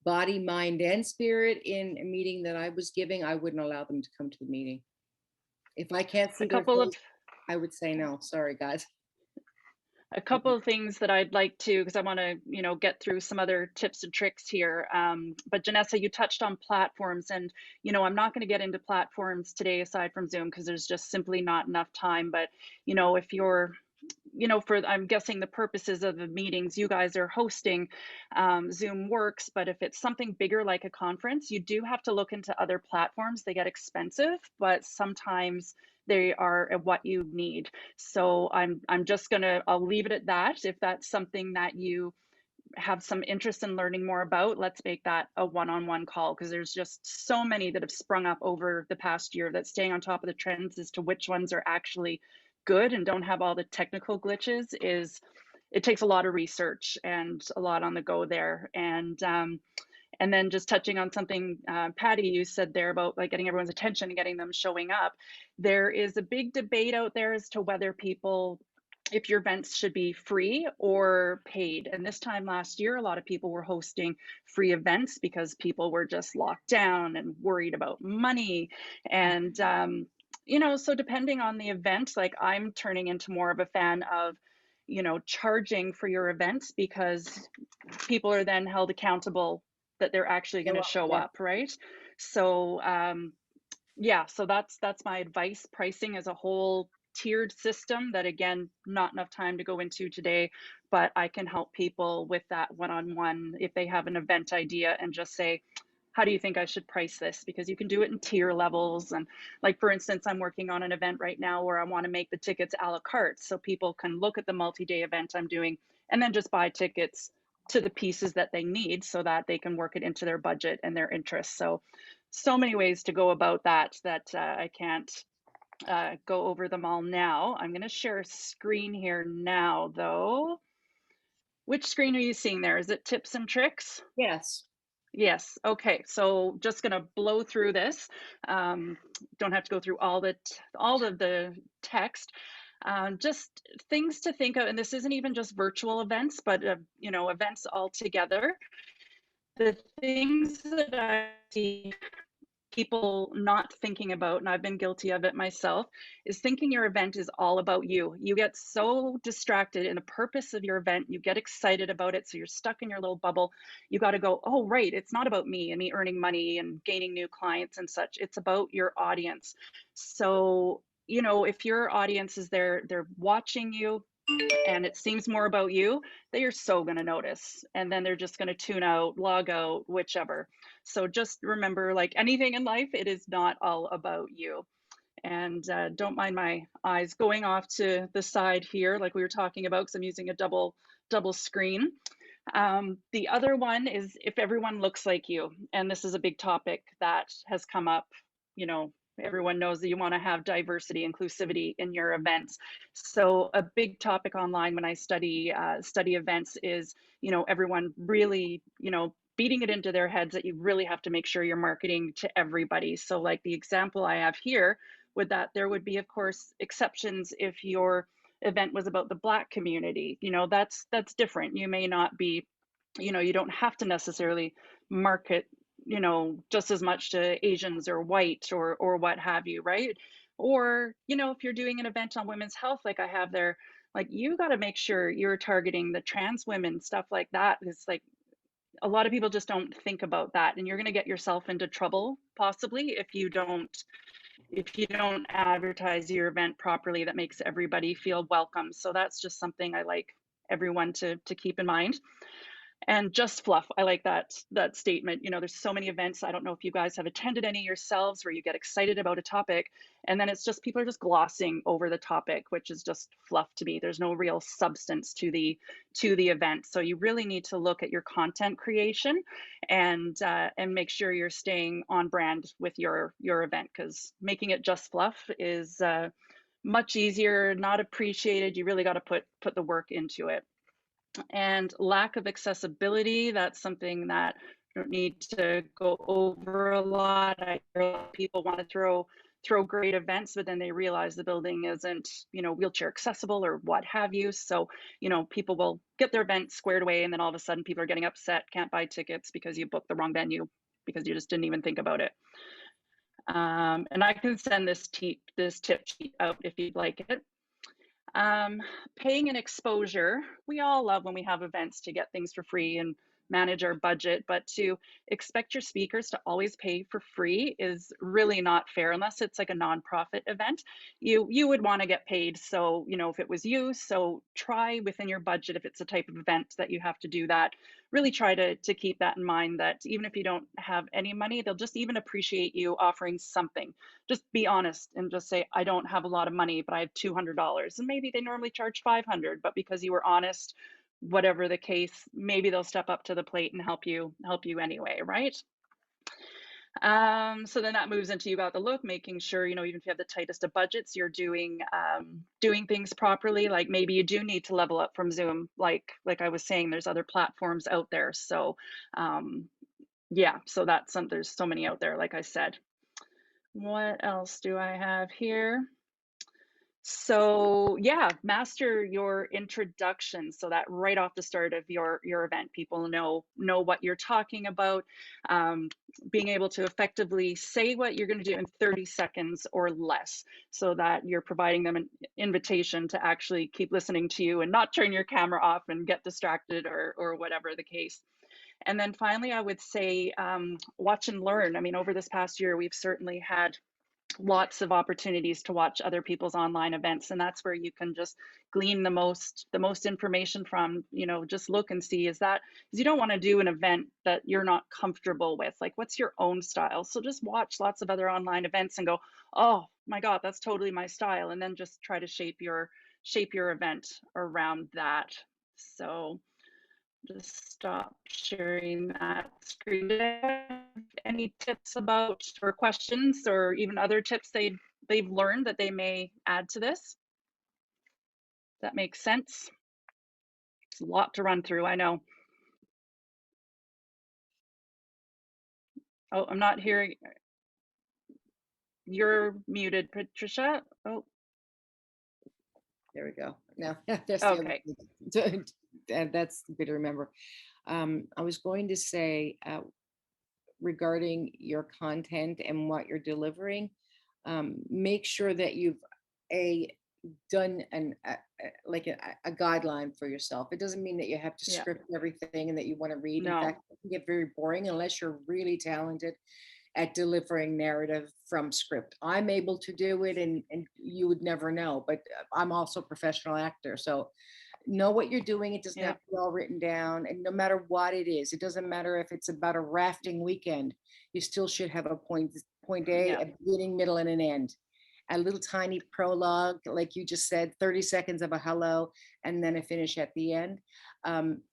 body, mind, and spirit in a meeting that I was giving, I wouldn't allow them to come to the meeting. If I can't A see their couple of face, I would say no. Sorry, guys. a couple of things that I'd like to, because I want to, get through some other tips and tricks here. But Janessa, you touched on platforms, and I'm not going to get into platforms today aside from Zoom because there's just simply not enough time. But if you're for I'm guessing the purposes of the meetings you guys are hosting, Zoom works. But if it's something bigger like a conference, you do have to look into other platforms. They get expensive, but sometimes they are what you need. So I'm just gonna I'll leave it at that. If that's something that you have some interest in learning more about, let's make that a one-on-one call, because there's just so many that have sprung up over the past year that staying on top of the trends as to which ones are actually good and don't have all the technical glitches is it takes a lot of research and a lot on the go there. And then just touching on something, Patty, you said there about like getting everyone's attention and getting them showing up. There is a big debate out there as to whether people, if your events should be free or paid. And this time last year, a lot of people were hosting free events because people were just locked down and worried about money. And, so depending on the event, like I'm turning into more of a fan of, charging for your events, because people are then held accountable that they're actually going Show to up. show Yeah. up, right? So yeah, so that's my advice. Pricing as a whole tiered system that, again, not enough time to go into today, but I can help people with that one-on-one if they have an event idea and just say, how do you think I should price this? Because you can do it in tier levels. And like, for instance, I'm working on an event right now where I want to make the tickets a la carte so people can look at the multi-day event I'm doing and then just buy tickets to the pieces that they need so that they can work it into their budget and their interests. So many ways to go about that I can't go over them all now. I'm going to share a screen here now, though. Which screen are you seeing there? Is it tips and tricks? Yes. Yes. Okay. So just going to blow through this. Don't have to go through all of the text. Just things to think of, and this isn't even just virtual events, but events altogether. The things that I see people not thinking about, and I've been guilty of it myself, is thinking your event is all about you. You get so distracted in the purpose of your event, you get excited about it, so you're stuck in your little bubble. You got to go, oh, right, it's not about me and me earning money and gaining new clients and such. It's about your audience. So, if your audience is there, they're watching you, and it seems more about you, they are so going to notice. And then they're just going to tune out, log out, whichever. So just remember, like anything in life, it is not all about you. And don't mind my eyes going off to the side here, like we were talking about, because I'm using a double screen. The other one is if everyone looks like you, and this is a big topic that has come up. You know, everyone knows that you want to have diversity, inclusivity in your events. So a big topic online when I study events is, everyone really, beating it into their heads that you really have to make sure you're marketing to everybody. So like the example I have here, with that, there would be, of course, exceptions if your event was about the Black community. That's different. You may not be, you don't have to necessarily market, just as much to Asians or white or what have you, right? Or, if you're doing an event on women's health, like I have there, like you got to make sure you're targeting the trans women, stuff like that. Is like a lot of people just don't think about that, and you're going to get yourself into trouble possibly if you don't advertise your event properly that makes everybody feel welcome. So that's just something I like everyone to keep in mind. And just fluff, I like that statement. There's so many events, I don't know if you guys have attended any yourselves, where you get excited about a topic and then it's just people are just glossing over the topic, which is just fluff to me. There's no real substance to the event. So you really need to look at your content creation and make sure you're staying on brand with your event, because making it just fluff is much easier, not appreciated. You really got to put the work into it. And lack of accessibility, that's something that I don't need to go over a lot. I hear a lot of people want to throw great events, but then they realize the building isn't, wheelchair accessible or what have you. So, people will get their event squared away, and then all of a sudden people are getting upset, can't buy tickets because you booked the wrong venue because you just didn't even think about it. And I can send this tip sheet out if you'd like it. Paying an exposure. We all love when we have events to get things for free and manage our budget, but to expect your speakers to always pay for free is really not fair unless it's like a nonprofit event. You would want to get paid. So, if it was you, so try within your budget, if it's a type of event that you have to do that, really try to keep that in mind, that even if you don't have any money, they'll just even appreciate you offering something. Just be honest and just say, I don't have a lot of money, but I have $200. And maybe they normally charge 500, but because you were honest, whatever the case, maybe they'll step up to the plate and help you anyway, right? So then that moves into, you got the look, making sure, even if you have the tightest of budgets, you're doing things properly. Like maybe you do need to level up from Zoom. Like I was saying, there's other platforms out there. So yeah, so there's so many out there, like I said. What else do I have here? So yeah, master your introduction, so that right off the start of your event, people know what you're talking about. Being able to effectively say what you're going to do in 30 seconds or less, so that you're providing them an invitation to actually keep listening to you and not turn your camera off and get distracted or whatever the case. And then finally, I would say watch and learn. I mean, over this past year, we've certainly had lots of opportunities to watch other people's online events, and that's where you can just glean the most information from. Just look and see, is that, because you don't want to do an event that you're not comfortable with. Like, what's your own style? So just watch lots of other online events and go, oh my god, that's totally my style, and then just try to shape your event around that. So just stop sharing that screen. Any tips about, or questions, or even other tips they've learned that they may add to this? That makes sense. It's a lot to run through, I know. Oh, I'm not hearing. You're muted, Patricia. Oh, There we go. No, that's the okay. other. That's good to remember. I was going to say, regarding your content and what you're delivering, make sure that you've a done like a guideline for yourself. It doesn't mean that you have to Yeah. script everything and that you want to read. In No. fact, it can get very boring unless you're really talented at delivering narrative from script. I'm able to do it, and you would never know, but I'm also a professional actor. So know what you're doing. It doesn't have Yeah. to be all written down. And no matter what it is, it doesn't matter if it's about a rafting weekend, you still should have a point A, Yeah. a beginning, middle, and an end. A little tiny prologue, like you just said, 30 seconds of a hello, and then a finish at the end. Um,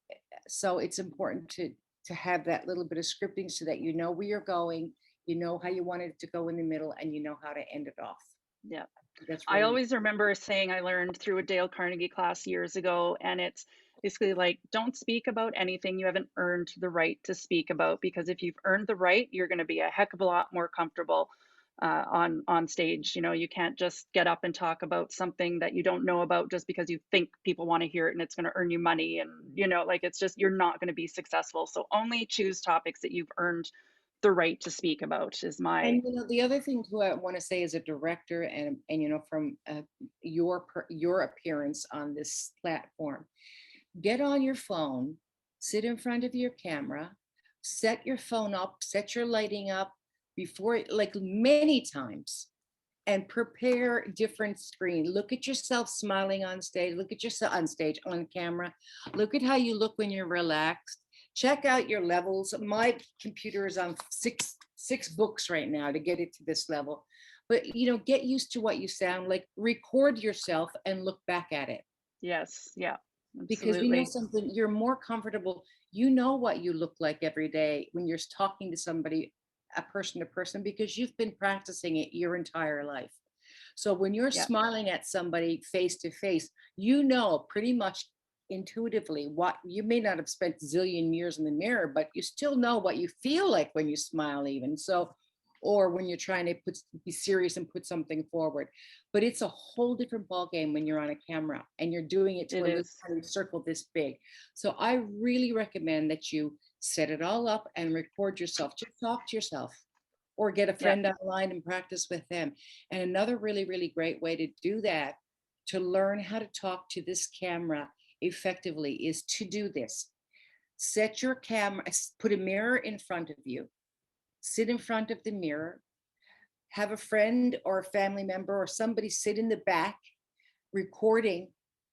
so it's important to have that little bit of scripting so that you know where you're going, you know how you want it to go in the middle, and you know how to end it off. Yeah. That's I really always remember a saying I learned through a Dale Carnegie class years ago, and it's basically like, don't speak about anything you haven't earned the right to speak about, because if you've earned the right, you're going to be a heck of a lot more comfortable on stage. You know, you can't just get up and talk about something that you don't know about just because you think people want to hear it and it's going to earn you money, and you know, like it's just, you're not going to be successful. So only choose topics that you've earned the right to speak about is my. And the other thing too, I want to say as a director, and from your appearance on this platform, get on your phone, sit in front of your camera, set your phone up, set your lighting up before, like many times, and prepare different screen. Look at yourself smiling on stage. Look at yourself on stage, on camera. Look at how you look when you're relaxed. Check out your levels. My computer is on six books right now to get it to this level. But get used to what you sound like. Record yourself and look back at it, Yes, yeah, because absolutely. something, you're more comfortable. You know what you look like every day when you're talking to somebody, a person to person, because you've been practicing it your entire life. So when you're Yeah, smiling at somebody face to face, pretty much intuitively what you may not have spent zillion years in the mirror, but you still know what you feel like when you smile, even so, or when you're trying to be serious and put something forward. But it's a whole different ball game when you're on a camera and you're doing it to it a little is. tiny circle this big. So I really recommend that you set it all up and record yourself. Just talk to yourself or get a Yeah, friend online and practice with them. And another really, really great way to do that, to learn how to talk to this camera effectively, is to do this. Set your camera, put a mirror in front of you, sit in front of the mirror, have a friend or a family member or somebody sit in the back recording.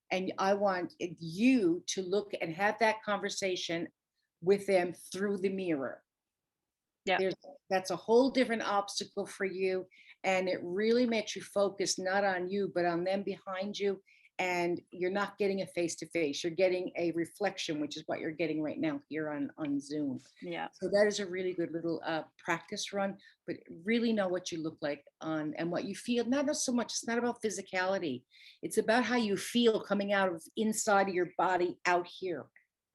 And I want you to look and have that conversation with them through the mirror. yeah. There's That's a whole different obstacle for you, and it really makes you focus not on you but on them behind you, and you're not getting a face to face, you're getting a reflection, which is what you're getting right now here on Zoom. Yeah. So that is a really good little practice run, but really know what you look like on and what you feel. Not so much, it's not about physicality, it's about how you feel coming out of inside of your body out here,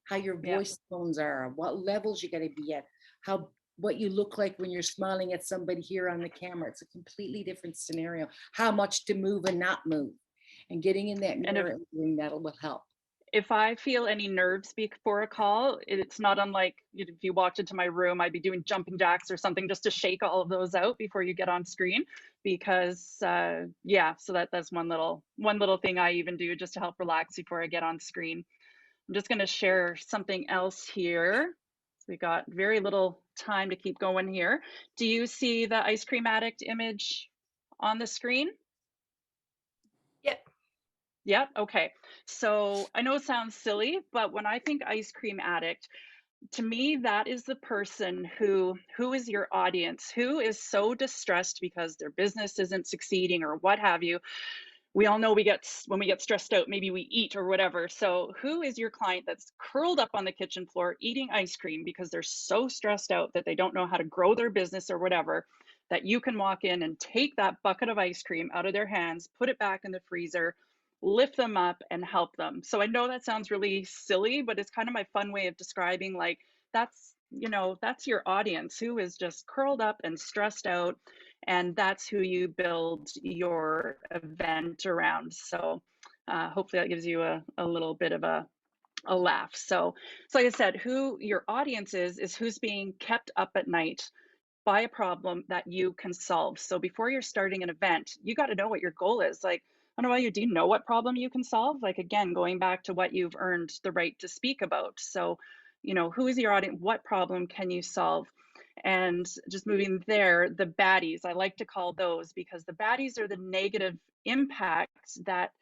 how your Yeah. voice tones are, what levels you got to be at, how what you look like when you're smiling at somebody here on the camera. It's a completely different scenario. How much to move and not move, and getting in that And mirror and doing that will help. if I feel any nerves before a call, it's not unlike if you walked into my room, I'd be doing jumping jacks or something just to shake all of those out before you get on screen. Because yeah, so that's one little thing I even do just to help relax before I get on screen. I'm just going to share something else here. So we got very little time to keep going here. Do you see the ice cream addict image on the screen? Yep. Yep. Okay. So I know it sounds silly, but when I think ice cream addict, to me, that is the person who is your audience, who is so distressed because their business isn't succeeding or what have you. We all know when we get stressed out, maybe we eat or whatever. So who is your client that's curled up on the kitchen floor eating ice cream because they're so stressed out that they don't know how to grow their business or whatever, that you can walk in and take that bucket of ice cream out of their hands, put it back in the freezer, lift them up and help them. So I know that sounds really silly, but it's kind of my fun way of describing, like, that's your audience who is just curled up and stressed out, and that's who you build your event around. So hopefully that gives you a little bit of a a laugh. So like I said, who your audience is who's being kept up at night by a problem that you can solve. So before you're starting an event, you got to know what your goal is. Like, I don't know about you, do you know what problem you can solve? Like, again, going back to what you've earned the right to speak about. So, who is your audience? What problem can you solve? And just moving there, the baddies, I like to call those, because the baddies are the negative impacts that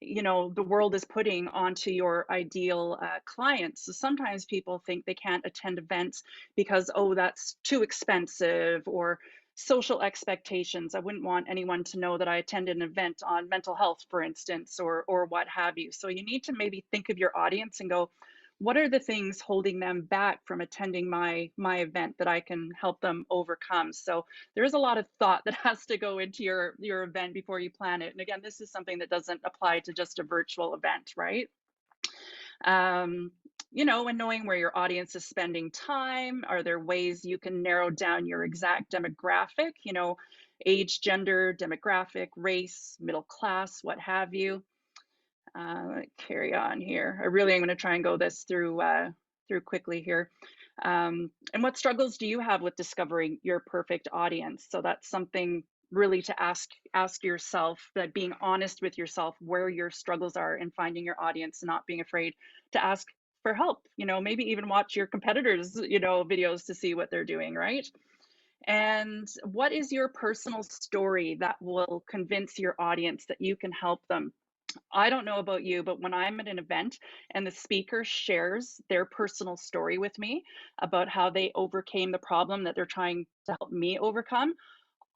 the world is putting onto your ideal clients. So sometimes people think they can't attend events because, oh, that's too expensive, or social expectations. I wouldn't want anyone to know that I attended an event on mental health, for instance, or what have you. So you need to maybe think of your audience and go, what are the things holding them back from attending my event that I can help them overcome? So there is a lot of thought that has to go into your event before you plan it. And again, this is something that doesn't apply to just a virtual event, right? um, and knowing where your audience is spending time. Are there ways you can narrow down your exact demographic? Age, gender, demographic, race, middle class, what have you. Carry on here. I really am going to try and go this through quickly here. And what struggles do you have with discovering your perfect audience? So that's something really to ask yourself, that being honest with yourself, where your struggles are in finding your audience, and not being afraid to ask for help. Maybe even watch your competitors, videos to see what they're doing, right? And what is your personal story that will convince your audience that you can help them? I don't know about you, but when I'm at an event and the speaker shares their personal story with me about how they overcame the problem that they're trying to help me overcome,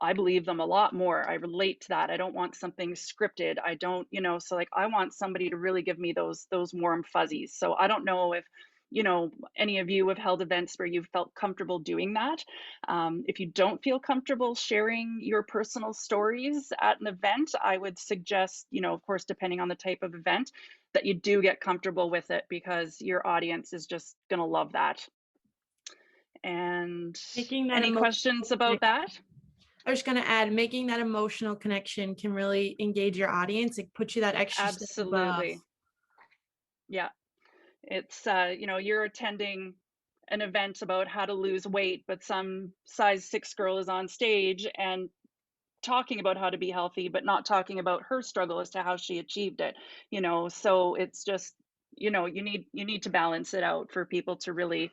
I believe them a lot more. I relate to that. I don't want something scripted. I don't, so like I want somebody to really give me those warm fuzzies. So I don't know if, any of you have held events where you've felt comfortable doing that. If you don't feel comfortable sharing your personal stories at an event, I would suggest, of course, depending on the type of event, that you do get comfortable with it, because your audience is just going to love that. And Making that any emotional questions about that? I was going to add, making that emotional connection can really engage your audience. It puts you that extra step above. Absolutely. Yeah. It's, you're attending an event about how to lose weight, but some size 6 girl is on stage and talking about how to be healthy, but not talking about her struggle as to how she achieved it. So it's just, you need to balance it out for people to really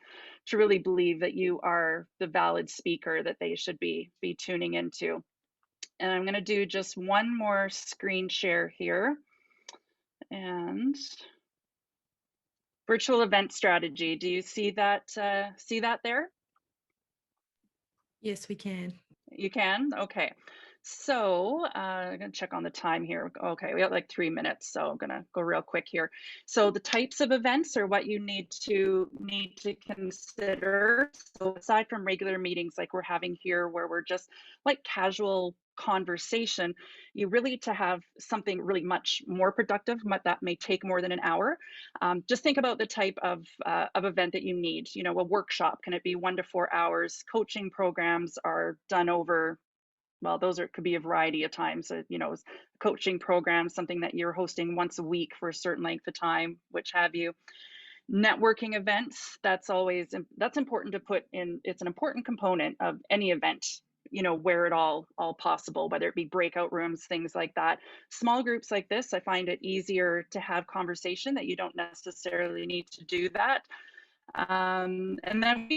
believe that you are the valid speaker that they should be tuning into. And I'm going to do just one more screen share here. And virtual event strategy. Do you see that there? Yes, we can. You can? Okay. So I'm gonna check on the time here. Okay, we got like 3 minutes, so I'm gonna go real quick here. So the types of events are what you need to consider. So aside from regular meetings like we're having here, where we're just like casual conversation, you really to have something really much more productive, that may take more than an hour. Just think about the type of event that you need. A workshop, can it be 1 to 4 hours? Coaching programs are done over, well, those could be a variety of times. Coaching program, something that you're hosting once a week for a certain length of time, which have you. Networking events, that's important to put in. It's an important component of any event, where it all possible, whether it be breakout rooms, things like that. Small groups like this, I find it easier to have conversation, that you don't necessarily need to do that. And then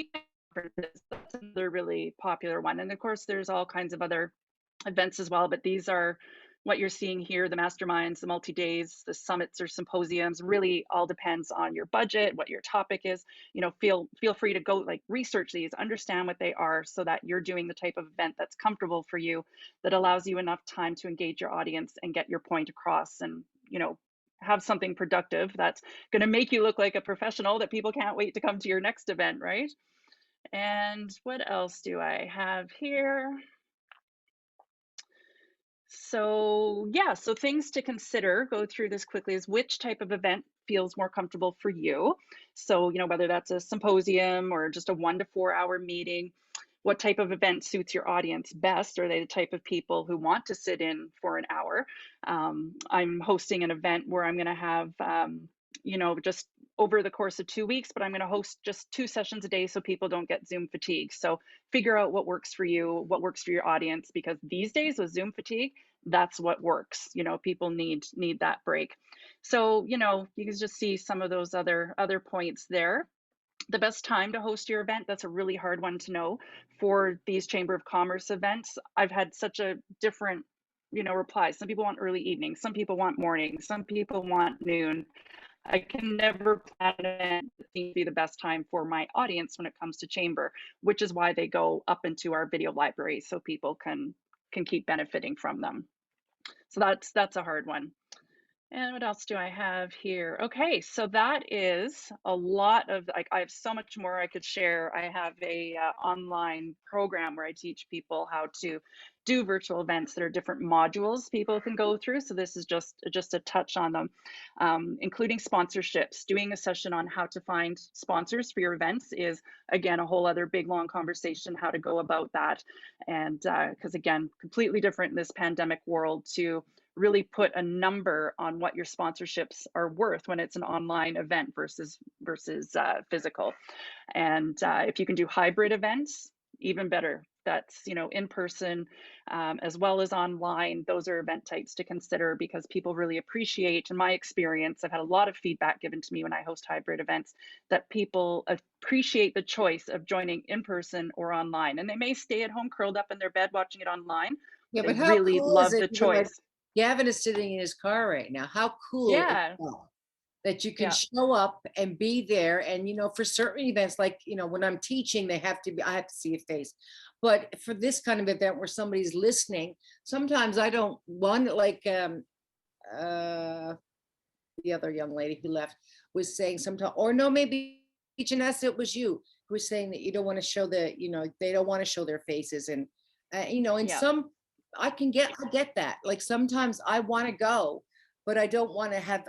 conferences, that's another really popular one. And of course, there's all kinds of other events as well, but these are what you're seeing here: the masterminds, the multi-days, the summits or symposiums. Really all depends on your budget, what your topic is. Feel free to go research these, understand what they are, so that you're doing the type of event that's comfortable for you, that allows you enough time to engage your audience and get your point across, and have something productive that's going to make you look like a professional that people can't wait to come to your next event, right? And what else do I have here? So yeah, so things to consider, go through this quickly, is which type of event feels more comfortable for you. So, whether that's a symposium or just a 1 to 4 hour meeting, what type of event suits your audience best? Are they the type of people who want to sit in for an hour? I'm hosting an event where I'm going to have, just over the course of 2 weeks, but I'm going to host just 2 sessions a day so people don't get Zoom fatigue. So figure out what works for you, what works for your audience, because these days with Zoom fatigue, that's what works. People need that break. So, you can just see some of those other points there. The best time to host your event, that's a really hard one to know for these Chamber of Commerce events. I've had such a different replies. Some people want early evening, some people want morning, some people want noon. I can never plan an event that seems to be the best time for my audience when it comes to chamber, which is why they go up into our video library so people can keep benefiting from them. So that's a hard one. And what else do I have here? Okay, so that is a lot of, I have so much more I could share. I have a online program where I teach people how to do virtual events that are different modules people can go through. So this is just a touch on them, including sponsorships. Doing a session on how to find sponsors for your events is, again, a whole other big, long conversation, how to go about that. And because again, completely different in this pandemic world to really put a number on what your sponsorships are worth when it's an online event versus physical. And if you can do hybrid events, even better. That's in person as well as online. Those are event types to consider because people really appreciate. In my experience, I've had a lot of feedback given to me when I host hybrid events that people appreciate the choice of joining in person or online, and they may stay at home curled up in their bed watching it online. Yeah, They but how really cool is love it? the Even like choice. Gavin is sitting in his car right now. How cool is Yeah, that you can yeah, show up and be there? And for certain events, like when I'm teaching, I have to see a face. But for this kind of event where somebody's listening, sometimes I don't want like the other young lady who left was saying sometimes, or no, maybe Janessa, it was you who was saying that you don't want to show they don't want to show their faces. And in yeah, some, I get that. Like sometimes I want to go, but I don't want to have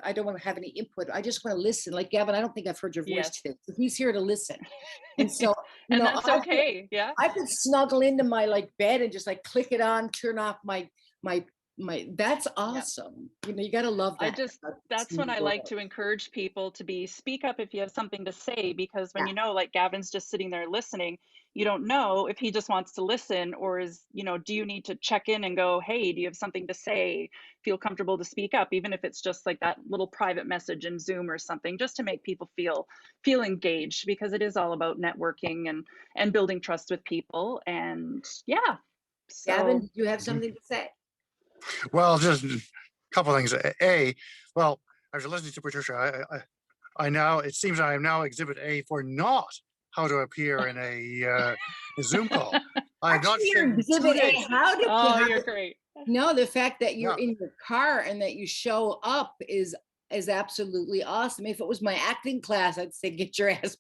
any input. I just want to listen. Like Gavin, I don't think I've heard your voice yes. today. So he's here to listen. And so, And that's okay. Yeah. I could snuggle into my bed and just click it on, turn off my that's Yeah. awesome. You got to love that. That's when I like to encourage people to speak up if you have something to say, because when like Gavin's just sitting there listening, you don't know if he just wants to listen or do you need to check in and go, hey, do you have something to say? Feel comfortable to speak up, even if it's just like that little private message in Zoom or something, just to make people feel engaged, because it is all about networking and building trust with people. And yeah, Gavin, so did you have something to say? Well, just a couple of things. Well, as you're listening to Patricia, I now, it seems I am now exhibit A for not how to appear in a Zoom call. I have not Actually, you're shared exhibit A. How did oh, you're great. No, the fact that you're Yeah. in your car and that you show up is absolutely awesome. If it was my acting class, I'd say get your ass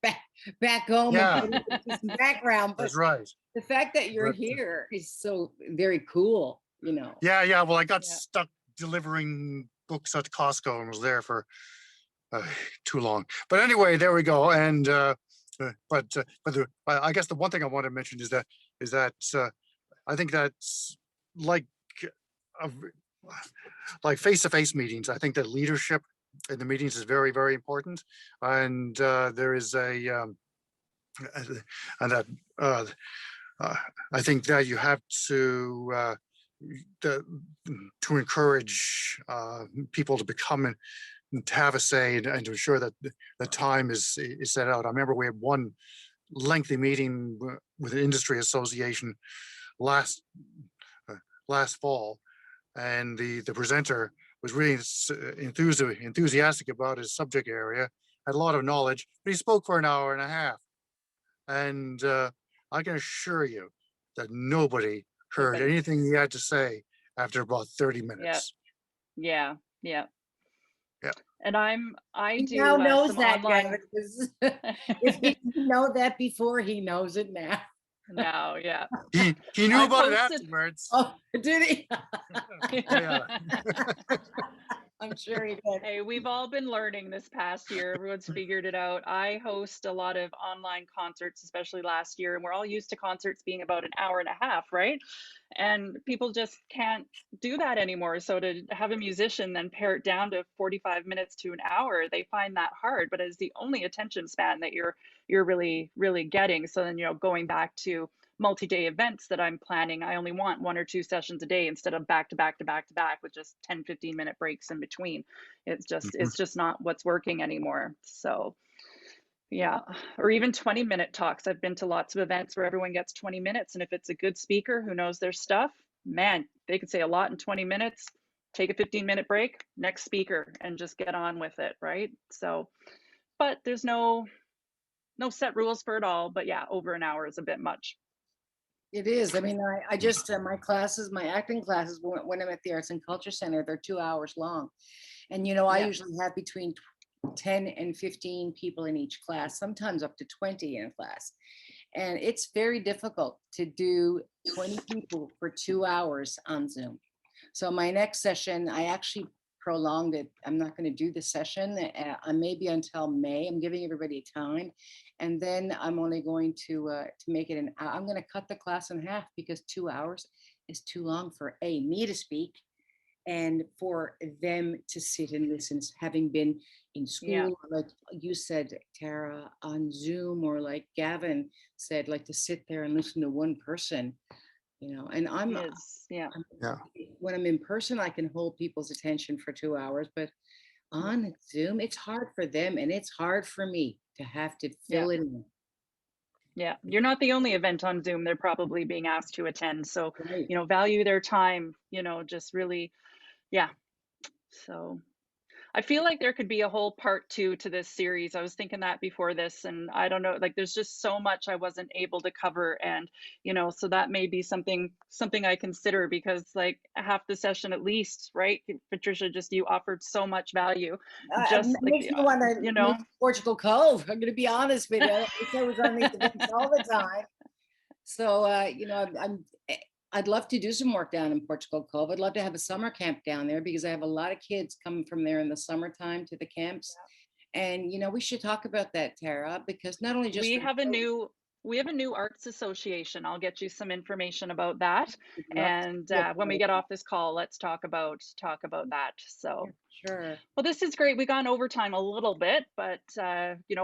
back home Yeah. and put into some background. But That's right. the fact that you're But, here is so very cool. Yeah. Well, I got Yeah. stuck delivering books at Costco and was there for too long. But anyway, there we go. And I guess the one thing I want to mention is that I think that's like uh, face-to-face meetings. I think that leadership in the meetings is very, very important. And there is and that I think that you have to encourage people to become and to have a say and to ensure that the time is set out. I remember we had one lengthy meeting with the industry association last fall, and the presenter was really enthusiastic about his subject area, had a lot of knowledge, but he spoke for an hour and a half. And I can assure you that nobody heard anything he had to say after about 30 minutes. Yeah. Yeah. And I He do now knows some that, online. Gavin. If he didn't know that before, he knows it now. Now, yeah. He knew I've about it hosted- Oh, afterwards. did he? Yeah. I'm sure he did. Hey, we've all been learning this past year. Everyone's figured it out. I host a lot of online concerts, especially last year, and we're all used to concerts being about an hour and a half, right? And people just can't do that anymore. So to have a musician then pare it down to 45 minutes to an hour, they find that hard, but it's the only attention span that you're really getting. So then, going back to multi-day events that I'm planning, I only want 1 or 2 sessions a day instead of back to back to back to back with just 10, 15-minute breaks in between. Mhm. It's just not what's working anymore. So yeah, or even 20-minute talks. I've been to lots of events where everyone gets 20 minutes, and if it's a good speaker who knows their stuff, man, they could say a lot in 20 minutes, take a 15-minute break, next speaker, and just get on with it, right? So, but there's no set rules for it all, but yeah, over an hour is a bit much. It is. I mean, I just, my classes, my acting classes, when I'm at the Arts and Culture Center, they're 2 hours long. And, I Yeah. usually have between 10 and 15 people in each class, sometimes up to 20 in a class. And it's very difficult to do 20 people for 2 hours on Zoom. So my next session, I actually prolonged it. I'm not going to do the session, maybe until May. I'm giving everybody time, and then I'm only going to make it I'm going to cut the class in half because 2 hours is too long for me to speak and for them to sit and listen, having been in Yeah. school, like you said, Tara, on Zoom, or like Gavin said, like to sit there and listen to one person, and Is yeah. Yeah. when I'm in person, I can hold people's attention for 2 hours, but on Zoom, it's hard for them and it's hard for me to have to Yeah. fill it in. Yeah, you're not the only event on Zoom they're probably being asked to attend. So, Right. value their time, just really, yeah. So I feel like there could be a whole part two to this series. I was thinking that before this, and I don't know, like there's just so much I wasn't able to cover, and so that may be something I consider, because like half the session at least, right? Patricia, just you offered so much value, It just like makes me want to you move know. to Portugal Cove. I'm going to be honest with you. I wish I was on these events all the time. So, I'd love to do some work down in Portugal Cove. I'd love to have a summer camp down there because I have a lot of kids coming from there in the summertime to the camps. And, we should talk about that, Tara, because not only just We for the have a kids, new we have a new arts association. I'll get you some information about that. we'd love to And see it. when we get off this call, let's talk about that. Yeah, So, sure. well, this is great. We gone overtime a little bit, but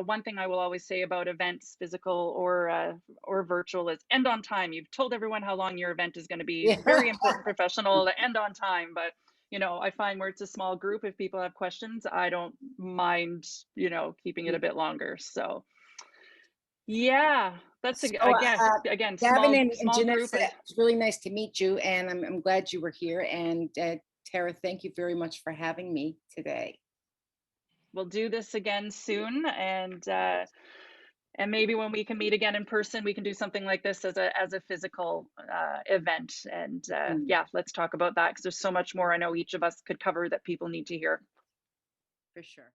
one thing I will always say about events, physical or virtual, is end on time. You've told everyone how long your event is going to be. Yeah. Very important, professional to end on time. But I find where it's a small group, if people have questions, I don't mind keeping it a bit longer. So. Yeah, that's So, again, Gavin small and small group. Janessa, it's really nice to meet you, and I'm glad you were here. And Tara, thank you very much for having me today. We'll do this again soon, and maybe when we can meet again in person, we can do something like this as a physical event. And Mm, yeah, let's talk about that, because there's so much more I know each of us could cover that people need to hear. for sure.